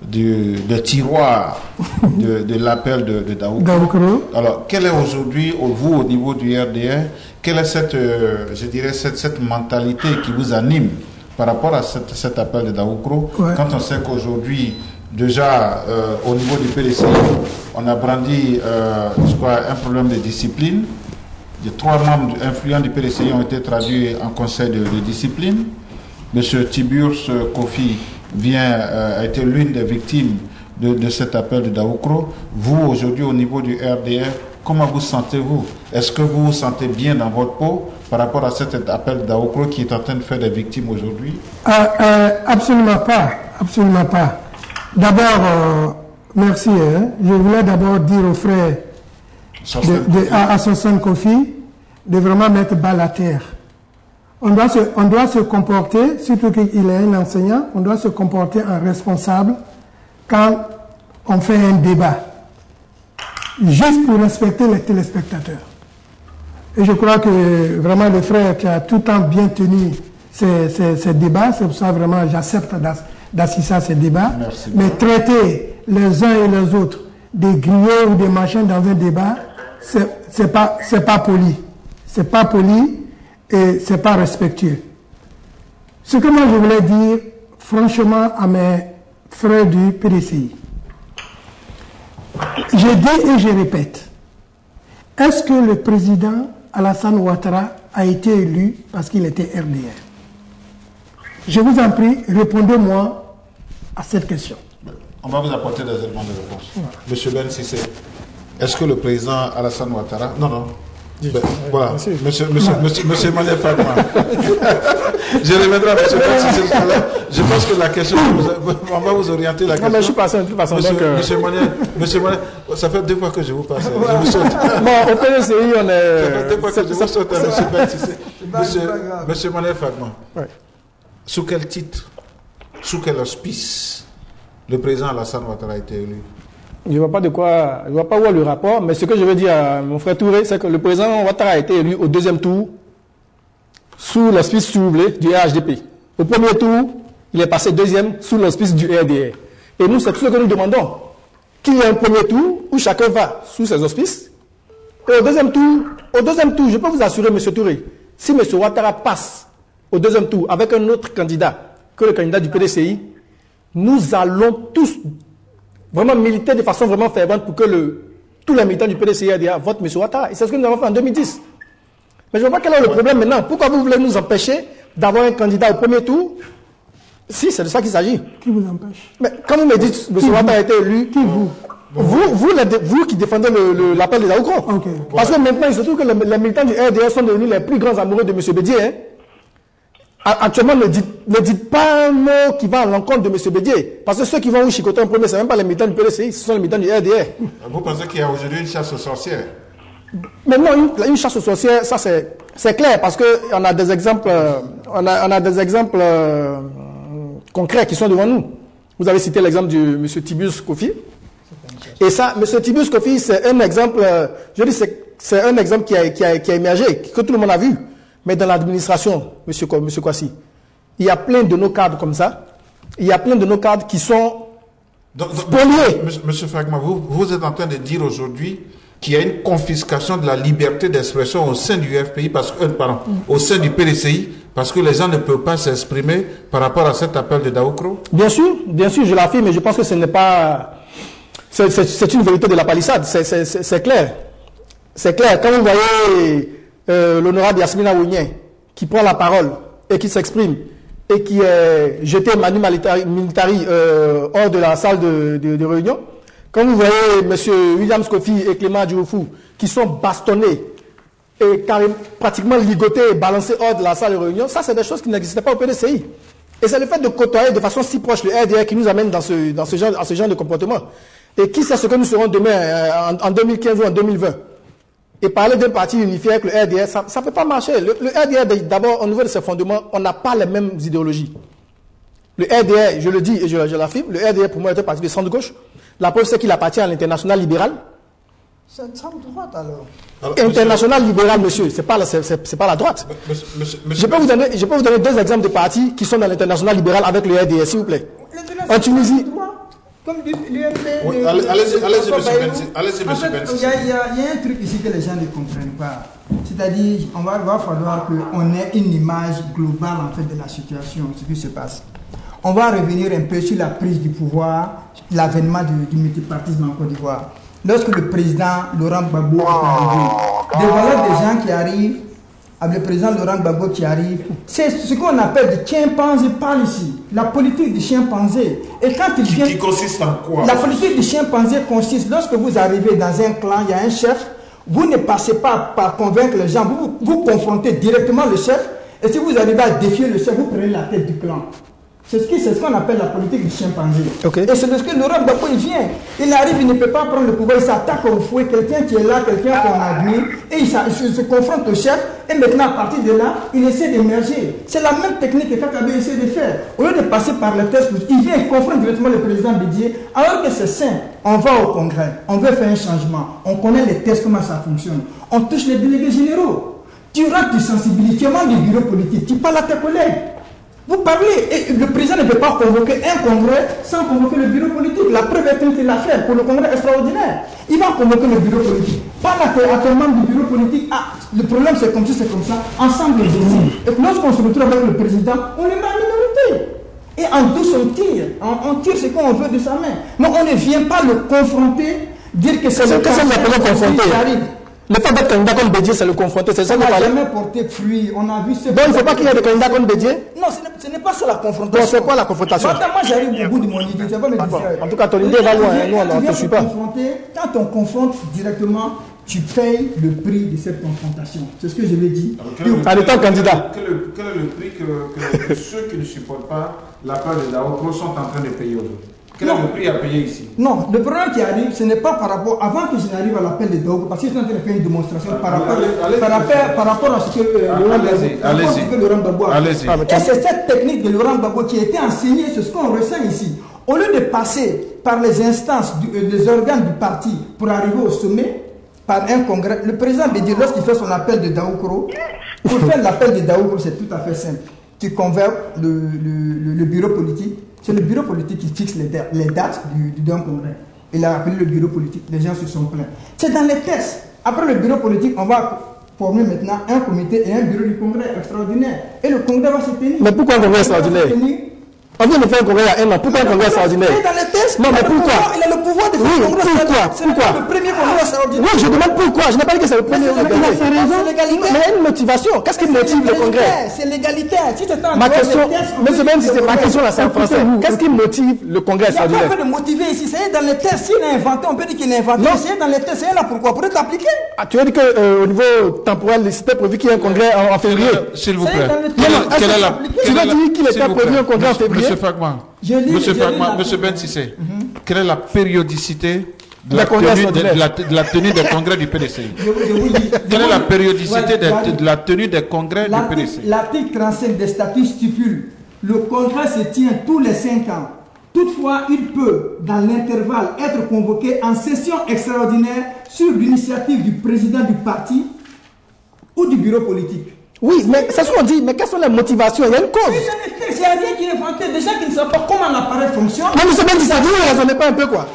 de tiroir de l'appel de Daoukro. Alors, quelle est aujourd'hui, vous, au niveau du RDA, quelle est cette mentalité qui vous anime par rapport à cet appel de Daoukro, quand on sait qu'aujourd'hui, déjà, au niveau du PDCI, on a brandi, je crois, un problème de discipline. Les 3 membres influents du PDCI ont été traduits en conseil de discipline. Monsieur Tiburce Kofi a été l'une des victimes de cet appel de Daoukro. Vous, aujourd'hui, au niveau du RDR, comment vous sentez-vous? Est-ce que vous vous sentez bien dans votre peau par rapport à cet appel de Daoukro qui est en train de faire des victimes aujourd'hui? Absolument pas. absolument pas. D'abord, merci. Je voulais d'abord dire aux frères à Sossan Kofi de vraiment mettre balle à terre. On doit se comporter, surtout qu'il est un enseignant, on doit se comporter en responsable quand on fait un débat. Juste pour respecter les téléspectateurs. Et je crois que vraiment le frère qui a tout le temps bien tenu ces débats, c'est pour ça vraiment j'accepte d'assister à ces débats. Merci. Mais traiter les uns et les autres des grillés ou des machins dans un débat, c'est pas poli. C'est pas poli et c'est pas respectueux. Ce que moi je voulais dire, franchement, à mes frères du PDCI, j'ai dit et je répète, est-ce que le président Alassane Ouattara a été élu parce qu'il était RDR? Je vous en prie, répondez-moi à cette question. On va vous apporter des éléments de réponse. Monsieur Ben Sissé, est-ce que le président Alassane Ouattara... Non. Voilà, monsieur Emmanuel Fatma. Je reviendrai à monsieur Ben Sissé tout à l'heure. Je pense que la question, on va vous orienter la question. Non, mais je suis passé de toute façon. Monsieur Emmanuel, ça fait 2 fois que je vous passe. Je vous saute. Bon, au PDCI, on est... Ça fait 2 fois que je vous saute, monsieur Ben Sissé. Monsieur Emmanuel Fatma. Ouais. Sous quel titre, sous quel auspice le président Alassane Ouattara a été élu? Je ne vois pas de quoi, je vois pas où est le rapport, mais ce que je veux dire à mon frère Touré, c'est que le président Ouattara a été élu au 2e tour sous l'auspice, si vous voulez, du RHDP. Au 1er tour, il est passé 2e sous l'auspice du RDR. Et nous, c'est tout ce que nous demandons. Qu'il y ait un 1er tour où chacun va sous ses auspices. Et au 2e tour, je peux vous assurer, M. Touré, si M. Ouattara passe au 2e tour avec un autre candidat que le candidat du PDCI, nous allons tous vraiment militer de façon vraiment fervente pour que tous les militants du PDCI votent M. Ouattara. Et c'est ce que nous avons fait en 2010. Mais je ne vois pas quel est le problème maintenant. Pourquoi vous voulez nous empêcher d'avoir un candidat au 1er tour? Si, c'est de ça qu'il s'agit. Qui vous empêche? Mais quand vous me dites que M. Ouattara a été élu, qui vous? Vous qui défendez l'appel des Daoukro. Okay. Parce que maintenant, il se trouve que les militants du RDR sont devenus les plus grands amoureux de M. Bédier. Hein? Actuellement, ne dites pas un mot qui va à l'encontre de M. Bédier. Parce que ceux qui vont vous chicoter en premier, ce ne sont même pas les militants du PDCI, ce sont les militants du RDR. Vous pensez qu'il y a aujourd'hui une chasse aux sorcières? Mais non, une chasse aux sorcières, ça c'est clair, parce qu'on a des exemples, concrets qui sont devant nous. Vous avez cité l'exemple de M. Tibius Kofi. Et ça, M. Tibius Kofi, c'est un exemple, c'est un exemple qui a émergé, que tout le monde a vu. Mais dans l'administration, M. Kwasi, il y a plein de nos cadres comme ça. Il y a plein de nos cadres qui sont spoliés. Monsieur Fragma, vous êtes en train de dire aujourd'hui qu'il y a une confiscation de la liberté d'expression au sein du FPI, au sein du PDCI, parce que les gens ne peuvent pas s'exprimer par rapport à cet appel de Daoukro? Bien sûr, je l'affirme, mais je pense que ce n'est pas... C'est une vérité de la palissade, c'est clair. C'est clair. Quand vous voyez l'honorable Yasmina Ougnien qui prend la parole et qui s'exprime et qui est jeté manu militari hors de la salle de réunion, quand vous voyez M. William Kofi et Clément Djoufou qui sont bastonnés et pratiquement ligotés et balancés hors de la salle de réunion, ça c'est des choses qui n'existaient pas au PDCI. Et c'est le fait de côtoyer de façon si proche le RDR qui nous amène dans ce genre de comportement. Et qui sait ce que nous serons demain en 2015 ou en 2020? Et parler d'un parti unifié avec le RDR, ça ne peut pas marcher. Le RDR, d'abord, au niveau de ses fondements, on n'a pas les mêmes idéologies. Le RDR, je le dis et je l'affirme, le RDR pour moi est un parti de centre-gauche. La preuve, c'est qu'il appartient à l'international libéral. C'est un centre-droite alors. International libéral, monsieur, c'est pas la droite. Je peux vous donner 2 exemples de partis qui sont dans l'international libéral avec le RDR, s'il vous plaît. En Tunisie. Comme l'UMP. Allez-y, monsieur Benzi. Il y a un truc ici que les gens ne comprennent pas. C'est-à-dire, il va falloir qu'on ait une image globale en fait de la situation, ce qui se passe. On va revenir un peu sur la prise du pouvoir, l'avènement du multipartisme en Côte d'Ivoire. Lorsque le président Laurent Gbagbo est arrivé, voilà des gens qui arrivent, avec le président Laurent Gbagbo qui arrive, c'est ce qu'on appelle du chimpanzé parle ici, la politique du chimpanzé. Et quand il vient, qui consiste en quoi? La politique du chimpanzé consiste, lorsque vous arrivez dans un clan, il y a un chef, vous ne passez pas par convaincre les gens, vous confrontez directement le chef, et si vous arrivez à défier le chef, vous prenez la tête du clan. C'est ce qu'on appelle la politique du chimpanzé. Okay. Et c'est parce que Laurent Gbagbo, il vient. Il arrive, il ne peut pas prendre le pouvoir, il s'attaque au fouet, quelqu'un qui est là, quelqu'un qu'on admire, et il se confronte au chef, et maintenant, à partir de là, il essaie d'émerger. C'est la même technique que Kakabe essaie de faire. Au lieu de passer par le test, il vient et confronte directement le président Bédié, alors que c'est simple. On va au congrès, on veut faire un changement, on connaît les tests, comment ça fonctionne. On touche les délégués généraux. Tu rentres, tu sensibilises, tu es membre du bureau politique, tu parles à tes collègues. Vous parlez, et le président ne peut pas convoquer un congrès sans convoquer le bureau politique. La preuve est qu'il l'a fait pour le congrès extraordinaire. Il va convoquer le bureau politique. Parle à tes membres du bureau politique. Ah, le problème c'est comme ça. Ensemble, on décide. Et lorsqu'on se retrouve avec le président, on est en minorité. Et en douce, on tire. On tire ce qu'on veut de sa main. Mais on ne vient pas le confronter, dire que c'est le cas. Le fait d'être candidat comme Bédié, c'est le confronter, c'est ça que vous parlez. Ça n'a jamais porté fruit. On a vu ce. Donc il ne faut pas qu'il y ait des candidats comme Bédié. Non, ce n'est pas ça la confrontation. Non, c'est quoi la confrontation? Attends, moi j'arrive au bout de mon idée. Tu vas pas me distraire. En tout cas, ton idée va loin. Nous, on ne te suit pas. Quand on confronte directement, tu payes le prix de cette confrontation. C'est ce que je l'ai dit. En étant candidat. Quel est le prix que ceux qui ne supportent pas la part de Daokro sont en train de payer aujourd'hui? Quel est le prix à payer ici? Non, le problème qui arrive, ce n'est pas par rapport, avant que je n'arrive à l'appel de Daokro, parce que je suis en train de faire une démonstration par rapport à ce que Laurent Gbagbo a fait. Et c'est cette technique de Laurent Gbagbo qui a été enseignée, c'est ce qu'on ressent ici. Au lieu de passer par les instances, des organes du parti pour arriver au sommet, par un congrès, le président Bédié, lorsqu'il fait son appel de Daokro, pour faire l'appel de Daokro, c'est tout à fait simple. Tu convoques le bureau politique. C'est le bureau politique qui fixe les dates d'un congrès. Il a appelé le bureau politique, les gens se sont plaints. C'est dans les tests. Après le bureau politique, on va former maintenant un comité et un bureau du congrès extraordinaire. Et le congrès va se tenir. Mais pourquoi un congrès extraordinaire? On vient de faire un congrès il y a 1 an. Pourquoi un congrès extraordinaire? Il est dans les tests. Non, mais pourquoi? Il a le pouvoir de faire un congrès extraordinaire. C'est le premier congrès extraordinaire. Oui, je demande pourquoi. Je n'ai pas dit que c'est le premier. C'est l'égalité. Mais il y a une motivation. Qu'est-ce qui motive le congrès? C'est l'égalité. Si tu ma question, mais même si c'est ma question là, c'est en français. Qu'est-ce qui motive le congrès extraordinaire? Il n'y a pas de motiver ici. C'est dans les tests. S'il a inventé, on peut dire qu'il a inventé. C'est dans les tests. C'est là pourquoi? Pour être appliqué. Ah, tu as dit qu'au niveau temporel, c'était prévu qu'il y ait un congrès en février. S'il vous plaît. Tu as dit qu'il était prévu un congrès en février. Monsieur Fagman. Monsieur Ben Sissé, quelle est la périodicité de la tenue des congrès du PDCI? Quelle est la périodicité de la tenue des congrès du PDCI? L'article 35 des statuts stipule le congrès se tient tous les 5 ans. Toutefois, il peut, dans l'intervalle, être convoqué en session extraordinaire sur l'initiative du président du parti ou du bureau politique. Oui, mais c'est ce qu'on dit, mais quelles sont les motivations? Il y a une cause. Il n'y a rien qui est inventé. Des gens qui ne savent pas comment un appareil fonctionne. Non, mais c'est même si ça, vous ne raisonnez pas un peu, quoi.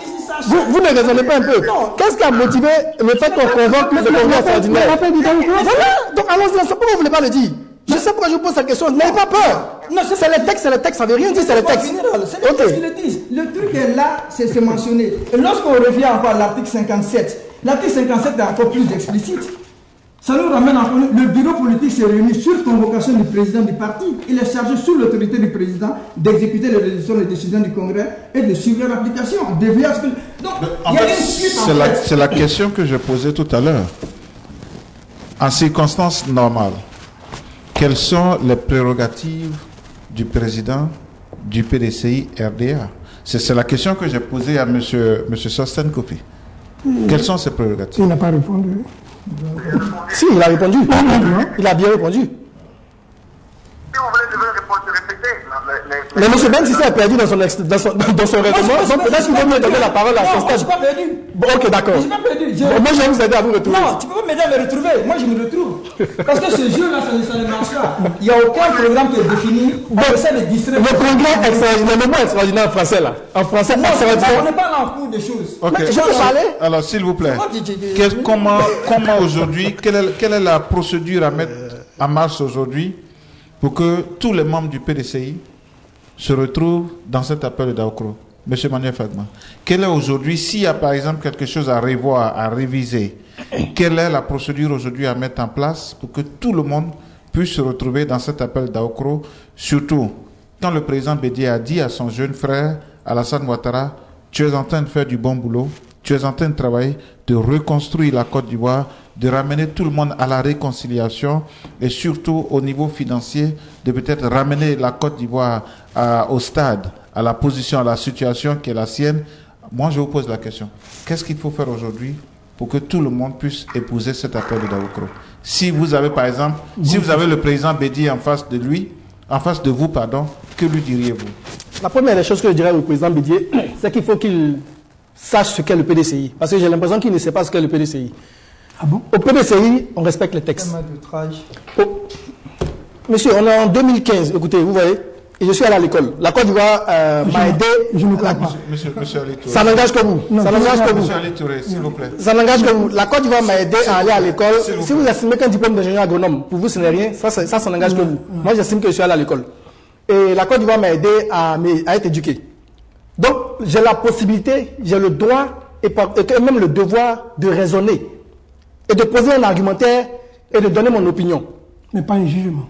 Vous ne raisonnez pas un peu. Qu'est-ce qui a motivé le fait qu'on convoque le congrès extraordinaire? Voilà, donc allons-y, pourquoi vous ne voulez pas le dire? Je sais pourquoi je vous pose cette question, n'ayez pas peur. Non, c'est les textes, ça ne veut rien dire, c'est les textes. C'est les textes qui le disent. Le truc est là, c'est mentionné. Et lorsqu'on revient encore à l'article 57, l'article 57 est encore plus explicite. Ça nous ramène encore, le bureau politique s'est réuni sur convocation du président du parti. Il est chargé sous l'autorité du président d'exécuter les résolutions et les décisions du congrès et de suivre leur application. Donc, il y a une suite en fait. C'est la question que je posais tout à l'heure. En circonstances normales, quelles sont les prérogatives du président du PDCI RDA? C'est la question que j'ai posée à M. Sostène Kofi. Quelles sont ses prérogatives? Il n'a pas répondu. Si, il a répondu. Il a bien répondu. Si vous voulez, je vais répéter. Mais M. Ben Sissé a perdu dans son raisonnement, donc peut-être qu'il vaut mieux donner la parole à ce stade. Je n'ai pas perdu. Bon, ok, d'accord. Je n'ai pas perdu. Moi, je vais vous aider à vous retrouver. Non, tu ne peux pas m'aider à me retrouver. Moi, je me retrouve. Parce que ce jeu-là, ça ne marche pas. Il n'y a aucun programme qui est défini. On essaie de distraire. Le congrès extraordinaire, le mot extraordinaire en français, là. En français, on n'est pas là en cours des choses. Ok. Je peux parler? Alors, s'il vous plaît, comment aujourd'hui, quelle est la procédure à mettre en marche aujourd'hui pour que tous les membres du PDCI se retrouvent dans cet appel de Daokro? Monsieur Manuel Fagman, quelle est aujourd'hui, s'il y a par exemple quelque chose à revoir, à réviser, quelle est la procédure aujourd'hui à mettre en place pour que tout le monde puisse se retrouver dans cet appel Daokro, surtout quand le président Bédié a dit à son jeune frère Alassane Ouattara, tu es en train de faire du bon boulot, tu es en train de travailler, de reconstruire la Côte d'Ivoire, de ramener tout le monde à la réconciliation et surtout au niveau financier, de peut-être ramener la Côte d'Ivoire au stade, à la position, à la situation qui est la sienne. Moi, je vous pose la question. Qu'est-ce qu'il faut faire aujourd'hui pour que tout le monde puisse épouser cet appel de Daoukro? Si vous avez, par exemple, si vous avez le président Bédié en face de lui, en face de vous, pardon, que lui diriez-vous? La première des choses que je dirais au président Bédié, c'est qu'il faut qu'il sache ce qu'est le PDCI. Parce que j'ai l'impression qu'il ne sait pas ce qu'est le PDCI. Ah bon? Au PDCI, on respecte les textes. Oh. Monsieur, on est en 2015, écoutez, vous voyez, et je suis allé à l'école. La Côte d'Ivoire m'a aidé. Je ne crois pas. Monsieur Ali Touré. Ça n'engage que vous. Non, ça n'engage que vous. Monsieur Ali Touré, s'il vous plaît. Ça n'engage que vous. La Côte d'Ivoire m'a aidé à aller à l'école. Si vous estimez qu'un diplôme d'ingénieur agronome, pour vous, ce n'est rien, ça n'engage que vous. Moi, j'estime que je suis allé à l'école. Et la Côte d'Ivoire m'a aidé à être éduqué. Donc, j'ai la possibilité, j'ai le droit et même le devoir de raisonner et de poser un argumentaire et de donner mon opinion. Mais pas un jugement.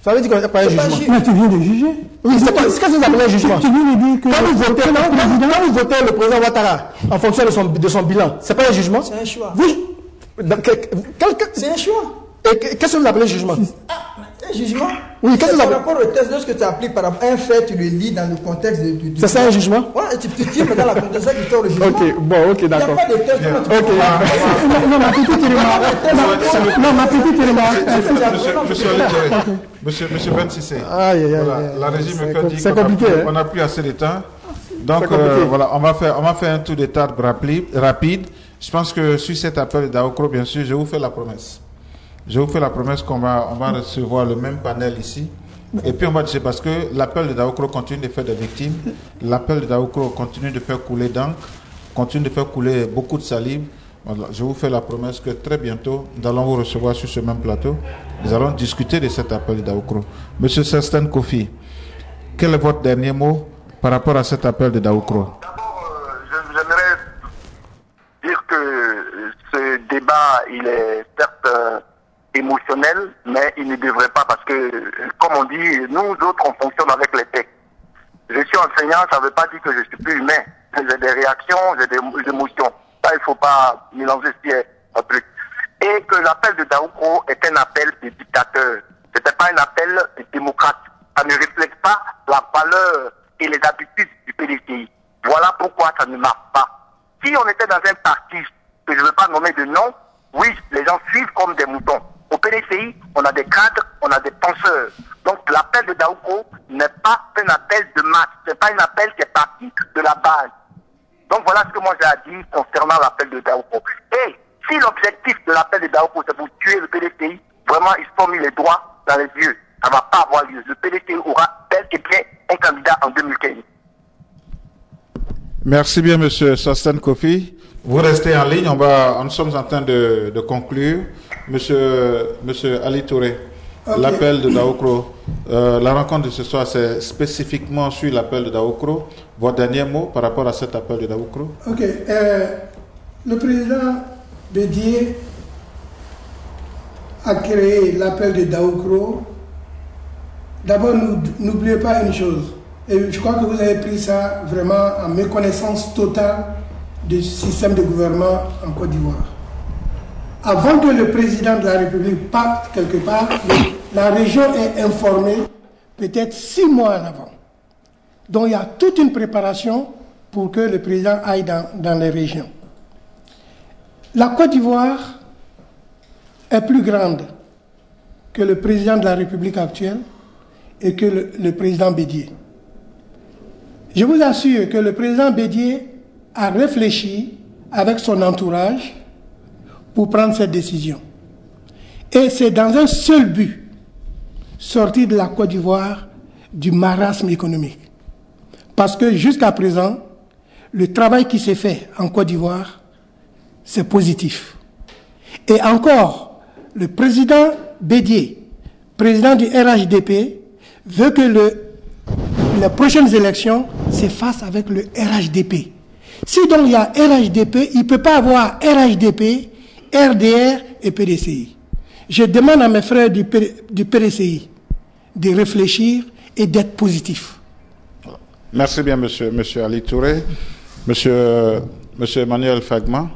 Ça veut dire que c'est pas un jugement. Mais tu viens de juger. Oui, c'est qu'est-ce que vous appelez un jugement? Tu viens de dire que quand vous votez le président Ouattara en fonction de son bilan, c'est pas un jugement? C'est un choix. C'est un choix. Et qu'est-ce que vous appelez jugement? Un jugement? Oui, qu'est-ce que vous appelez? Par rapport au test, lorsque tu appliques par rapport à un fait, tu le lis dans le contexte du c'est ça un jugement? Ouais, tu tires dans la contexte du tort le jugement. Ok, bon, ok, d'accord. Il n'y a pas de test. non, ma petite remarque. Non, ma petite remarque. Monsieur Ben Sissé. La régie me fait dire c'est compliqué. qu'on n'a plus assez de temps. Donc voilà, on va faire un tour de table rapide. Je pense que sur cet appel d'Aoukro, bien sûr, je vous fais la promesse. Je vous fais la promesse qu'on va recevoir le même panel ici. Et puis on va dire, parce que l'appel de Daoukro continue de faire des victimes, l'appel de Daoukro continue de faire couler d'encre, continue de faire couler beaucoup de salive. Voilà, je vous fais la promesse que très bientôt, nous allons vous recevoir sur ce même plateau. Nous allons discuter de cet appel de Daoukro. Monsieur Sosthène Kofi, quel est votre dernier mot par rapport à cet appel de Daoukro? D'abord, j'aimerais dire que ce débat, il est certes émotionnel, mais il ne devrait pas, parce que, comme on dit, nous autres, on fonctionne avec les textes. Je suis enseignant, ça ne veut pas dire que je suis plus humain. J'ai des réactions, j'ai des émotions. Ça, il ne faut pas mélanger un truc. Et que l'appel de Daoukro est un appel de dictateur. Ce n'était pas un appel de démocrate. Ça ne reflète pas la valeur et les habitudes du PDCI. Voilà pourquoi ça ne marche pas. Si on était dans un parti, que je ne veux pas nommer de nom, oui, les gens suivent comme des moutons. Au PDCI, on a des cadres, on a des penseurs. Donc l'appel de Daoukro n'est pas un appel de masse, ce n'est pas un appel qui est parti de la base. Donc voilà ce que moi j'ai à dire concernant l'appel de Daoukro. Et si l'objectif de l'appel de Daoukro c'est pour tuer le PDCI, vraiment ils se sont mis les doigts dans les yeux. Ça ne va pas avoir lieu. Le PDCI aura tel et bien un candidat en 2015. Merci bien, monsieur Sosthène Kofi. Vous restez en ligne, nous sommes en train de conclure. Monsieur Ali Touré, okay. L'appel de Daoukro, la rencontre de ce soir, c'est spécifiquement sur l'appel de Daoukro. Votre dernier mot par rapport à cet appel de Daoukro? Ok. Le président Bédié a créé l'appel de Daoukro. D'abord, n'oubliez pas une chose. Et je crois que vous avez pris ça vraiment en méconnaissance totale du système de gouvernement en Côte d'Ivoire. Avant que le président de la République parte quelque part, la région est informée peut-être 6 mois en avant. Donc il y a toute une préparation pour que le président aille dans les régions. La Côte d'Ivoire est plus grande que le président de la République actuelle et que le président Bédié. Je vous assure que le président Bédié a réfléchi avec son entourage pour prendre cette décision. Et c'est dans un seul but, sortir de la Côte d'Ivoire du marasme économique. Parce que jusqu'à présent, le travail qui s'est fait en Côte d'Ivoire, c'est positif. Et encore, le président Bédié, président du RHDP, veut que les prochaines élections se fassent avec le RHDP. Si donc il y a RHDP, il ne peut pas avoir RHDP, RDR et PDCI. Je demande à mes frères du PDCI de réfléchir et d'être positifs. Merci bien, monsieur Ali Touré. Monsieur Emmanuel Fagma,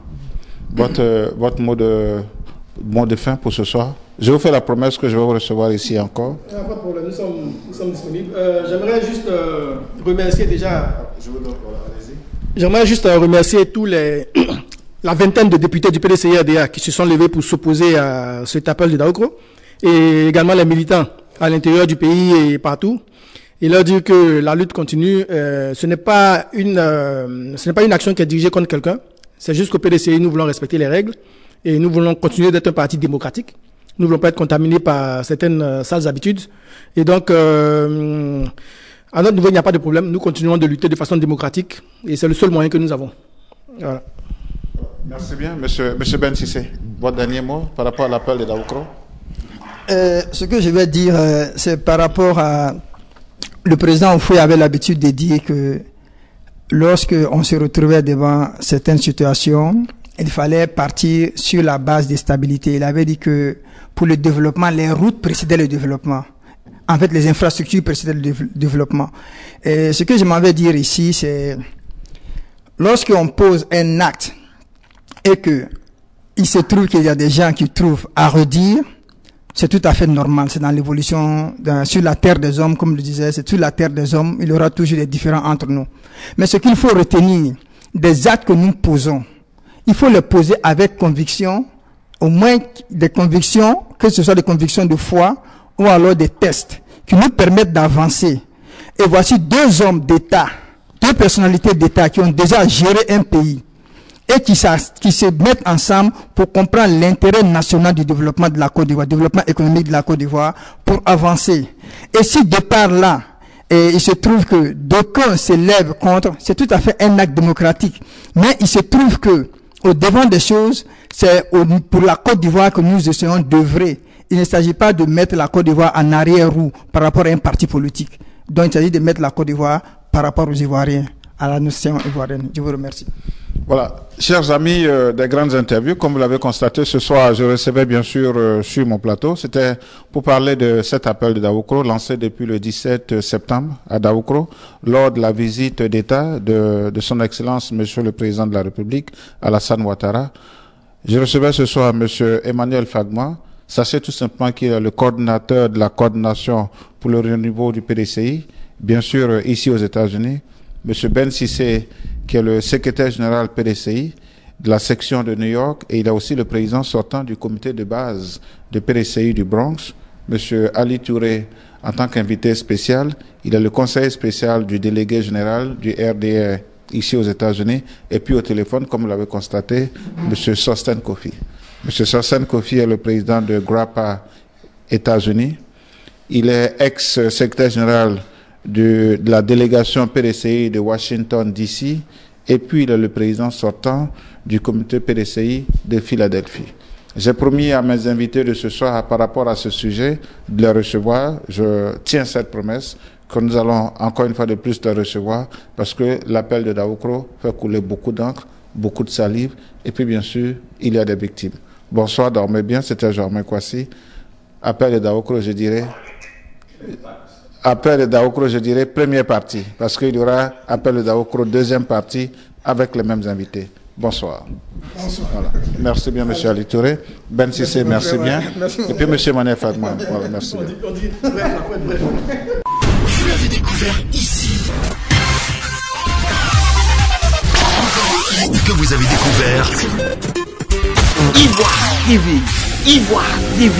votre mot de fin pour ce soir. Je vous fais la promesse que je vais vous recevoir ici encore. Pas de problème, nous sommes disponibles. J'aimerais juste remercier déjà... J'aimerais juste remercier tous la vingtaine de députés du PDCI-RDA qui se sont levés pour s'opposer à cet appel de Daoukro, et également les militants à l'intérieur du pays et partout, et leur dire que la lutte continue. Ce n'est pas une action qui est dirigée contre quelqu'un. C'est juste qu'au PDCI, nous voulons respecter les règles et nous voulons continuer d'être un parti démocratique. Nous ne voulons pas être contaminés par certaines sales habitudes. Et donc, à notre niveau, il n'y a pas de problème. Nous continuons de lutter de façon démocratique et c'est le seul moyen que nous avons. Voilà. Merci bien. Monsieur Ben Sissé, votre dernier mot par rapport à l'appel de Daoukro. Ce que je vais dire, c'est par rapport à... Le président Oufoué avait l'habitude de dire que lorsque on se retrouvait devant certaines situations, il fallait partir sur la base de stabilité. Il avait dit que pour le développement, les routes précédaient le développement. En fait, les infrastructures précédaient le développement. Et ce que je m'en vais dire ici, c'est lorsqu'on pose un acte et que il se trouve qu'il y a des gens qui trouvent à redire, c'est tout à fait normal. C'est dans l'évolution, sur la terre des hommes, comme je le disais, c'est sur la terre des hommes, il y aura toujours des différends entre nous. Mais ce qu'il faut retenir, des actes que nous posons, il faut les poser avec conviction, au moins des convictions, que ce soit des convictions de foi ou alors des tests qui nous permettent d'avancer. Et voici deux hommes d'État, deux personnalités d'État qui ont déjà géré un pays et qui se mettent ensemble pour comprendre l'intérêt national du développement de la Côte d'Ivoire, développement économique de la Côte d'Ivoire, pour avancer. Et si de par là, et il se trouve que d'aucuns se lèvent contre, c'est tout à fait un acte démocratique. Mais il se trouve que, au devant des choses, c'est pour la Côte d'Ivoire que nous essayons d'œuvrer. Il ne s'agit pas de mettre la Côte d'Ivoire en arrière-roue par rapport à un parti politique. Donc il s'agit de mettre la Côte d'Ivoire par rapport aux Ivoiriens, à la nation ivoirienne. Je vous remercie. Voilà, chers amis des grandes interviews, comme vous l'avez constaté ce soir, je recevais bien sûr sur mon plateau, c'était pour parler de cet appel de Daoukro lancé depuis le 17 septembre à Daoukro lors de la visite d'État de son Excellence Monsieur le Président de la République, Alassane Ouattara. Je recevais ce soir Monsieur Emmanuel Fagma. Sachez tout simplement qu'il est le coordinateur de la coordination pour le renouveau du PDCI, bien sûr ici aux États-Unis. Monsieur Ben Sissé, qui est le secrétaire général PDCI de la section de New York, et il est aussi le président sortant du comité de base de PDCI du Bronx. Monsieur Ali Touré, en tant qu'invité spécial, il est le conseiller spécial du délégué général du RDA ici aux États-Unis, et puis au téléphone, comme vous l'avez constaté, Monsieur Sosten Kofi. Monsieur Sosten Kofi est le président de GRAPA États-Unis. Il est ex-secrétaire général de la délégation PDCI de Washington DC, et puis il est le président sortant du comité PDCI de Philadelphie. J'ai promis à mes invités de ce soir par rapport à ce sujet de les recevoir. Je tiens cette promesse que nous allons encore une fois de plus les recevoir, parce que l'appel de Daoukro fait couler beaucoup d'encre, beaucoup de salive, et puis bien sûr il y a des victimes. Bonsoir, dormez bien, c'était Germain Kwasi. Appel de Daoukro, je dirais. Appel de Daoukro, je dirais, première partie, parce qu'il y aura appel de Daoukro, deuxième partie, avec les mêmes invités. Bonsoir. Bonsoir. Voilà. Merci bien, monsieur Ali Touré. Ben Sissé, merci bien. Et puis, monsieur Mané Fagma. Voilà, merci bien. Vous l'avez découvert ici. Que vous avez découvert Ivoire TV. Ivoire TV.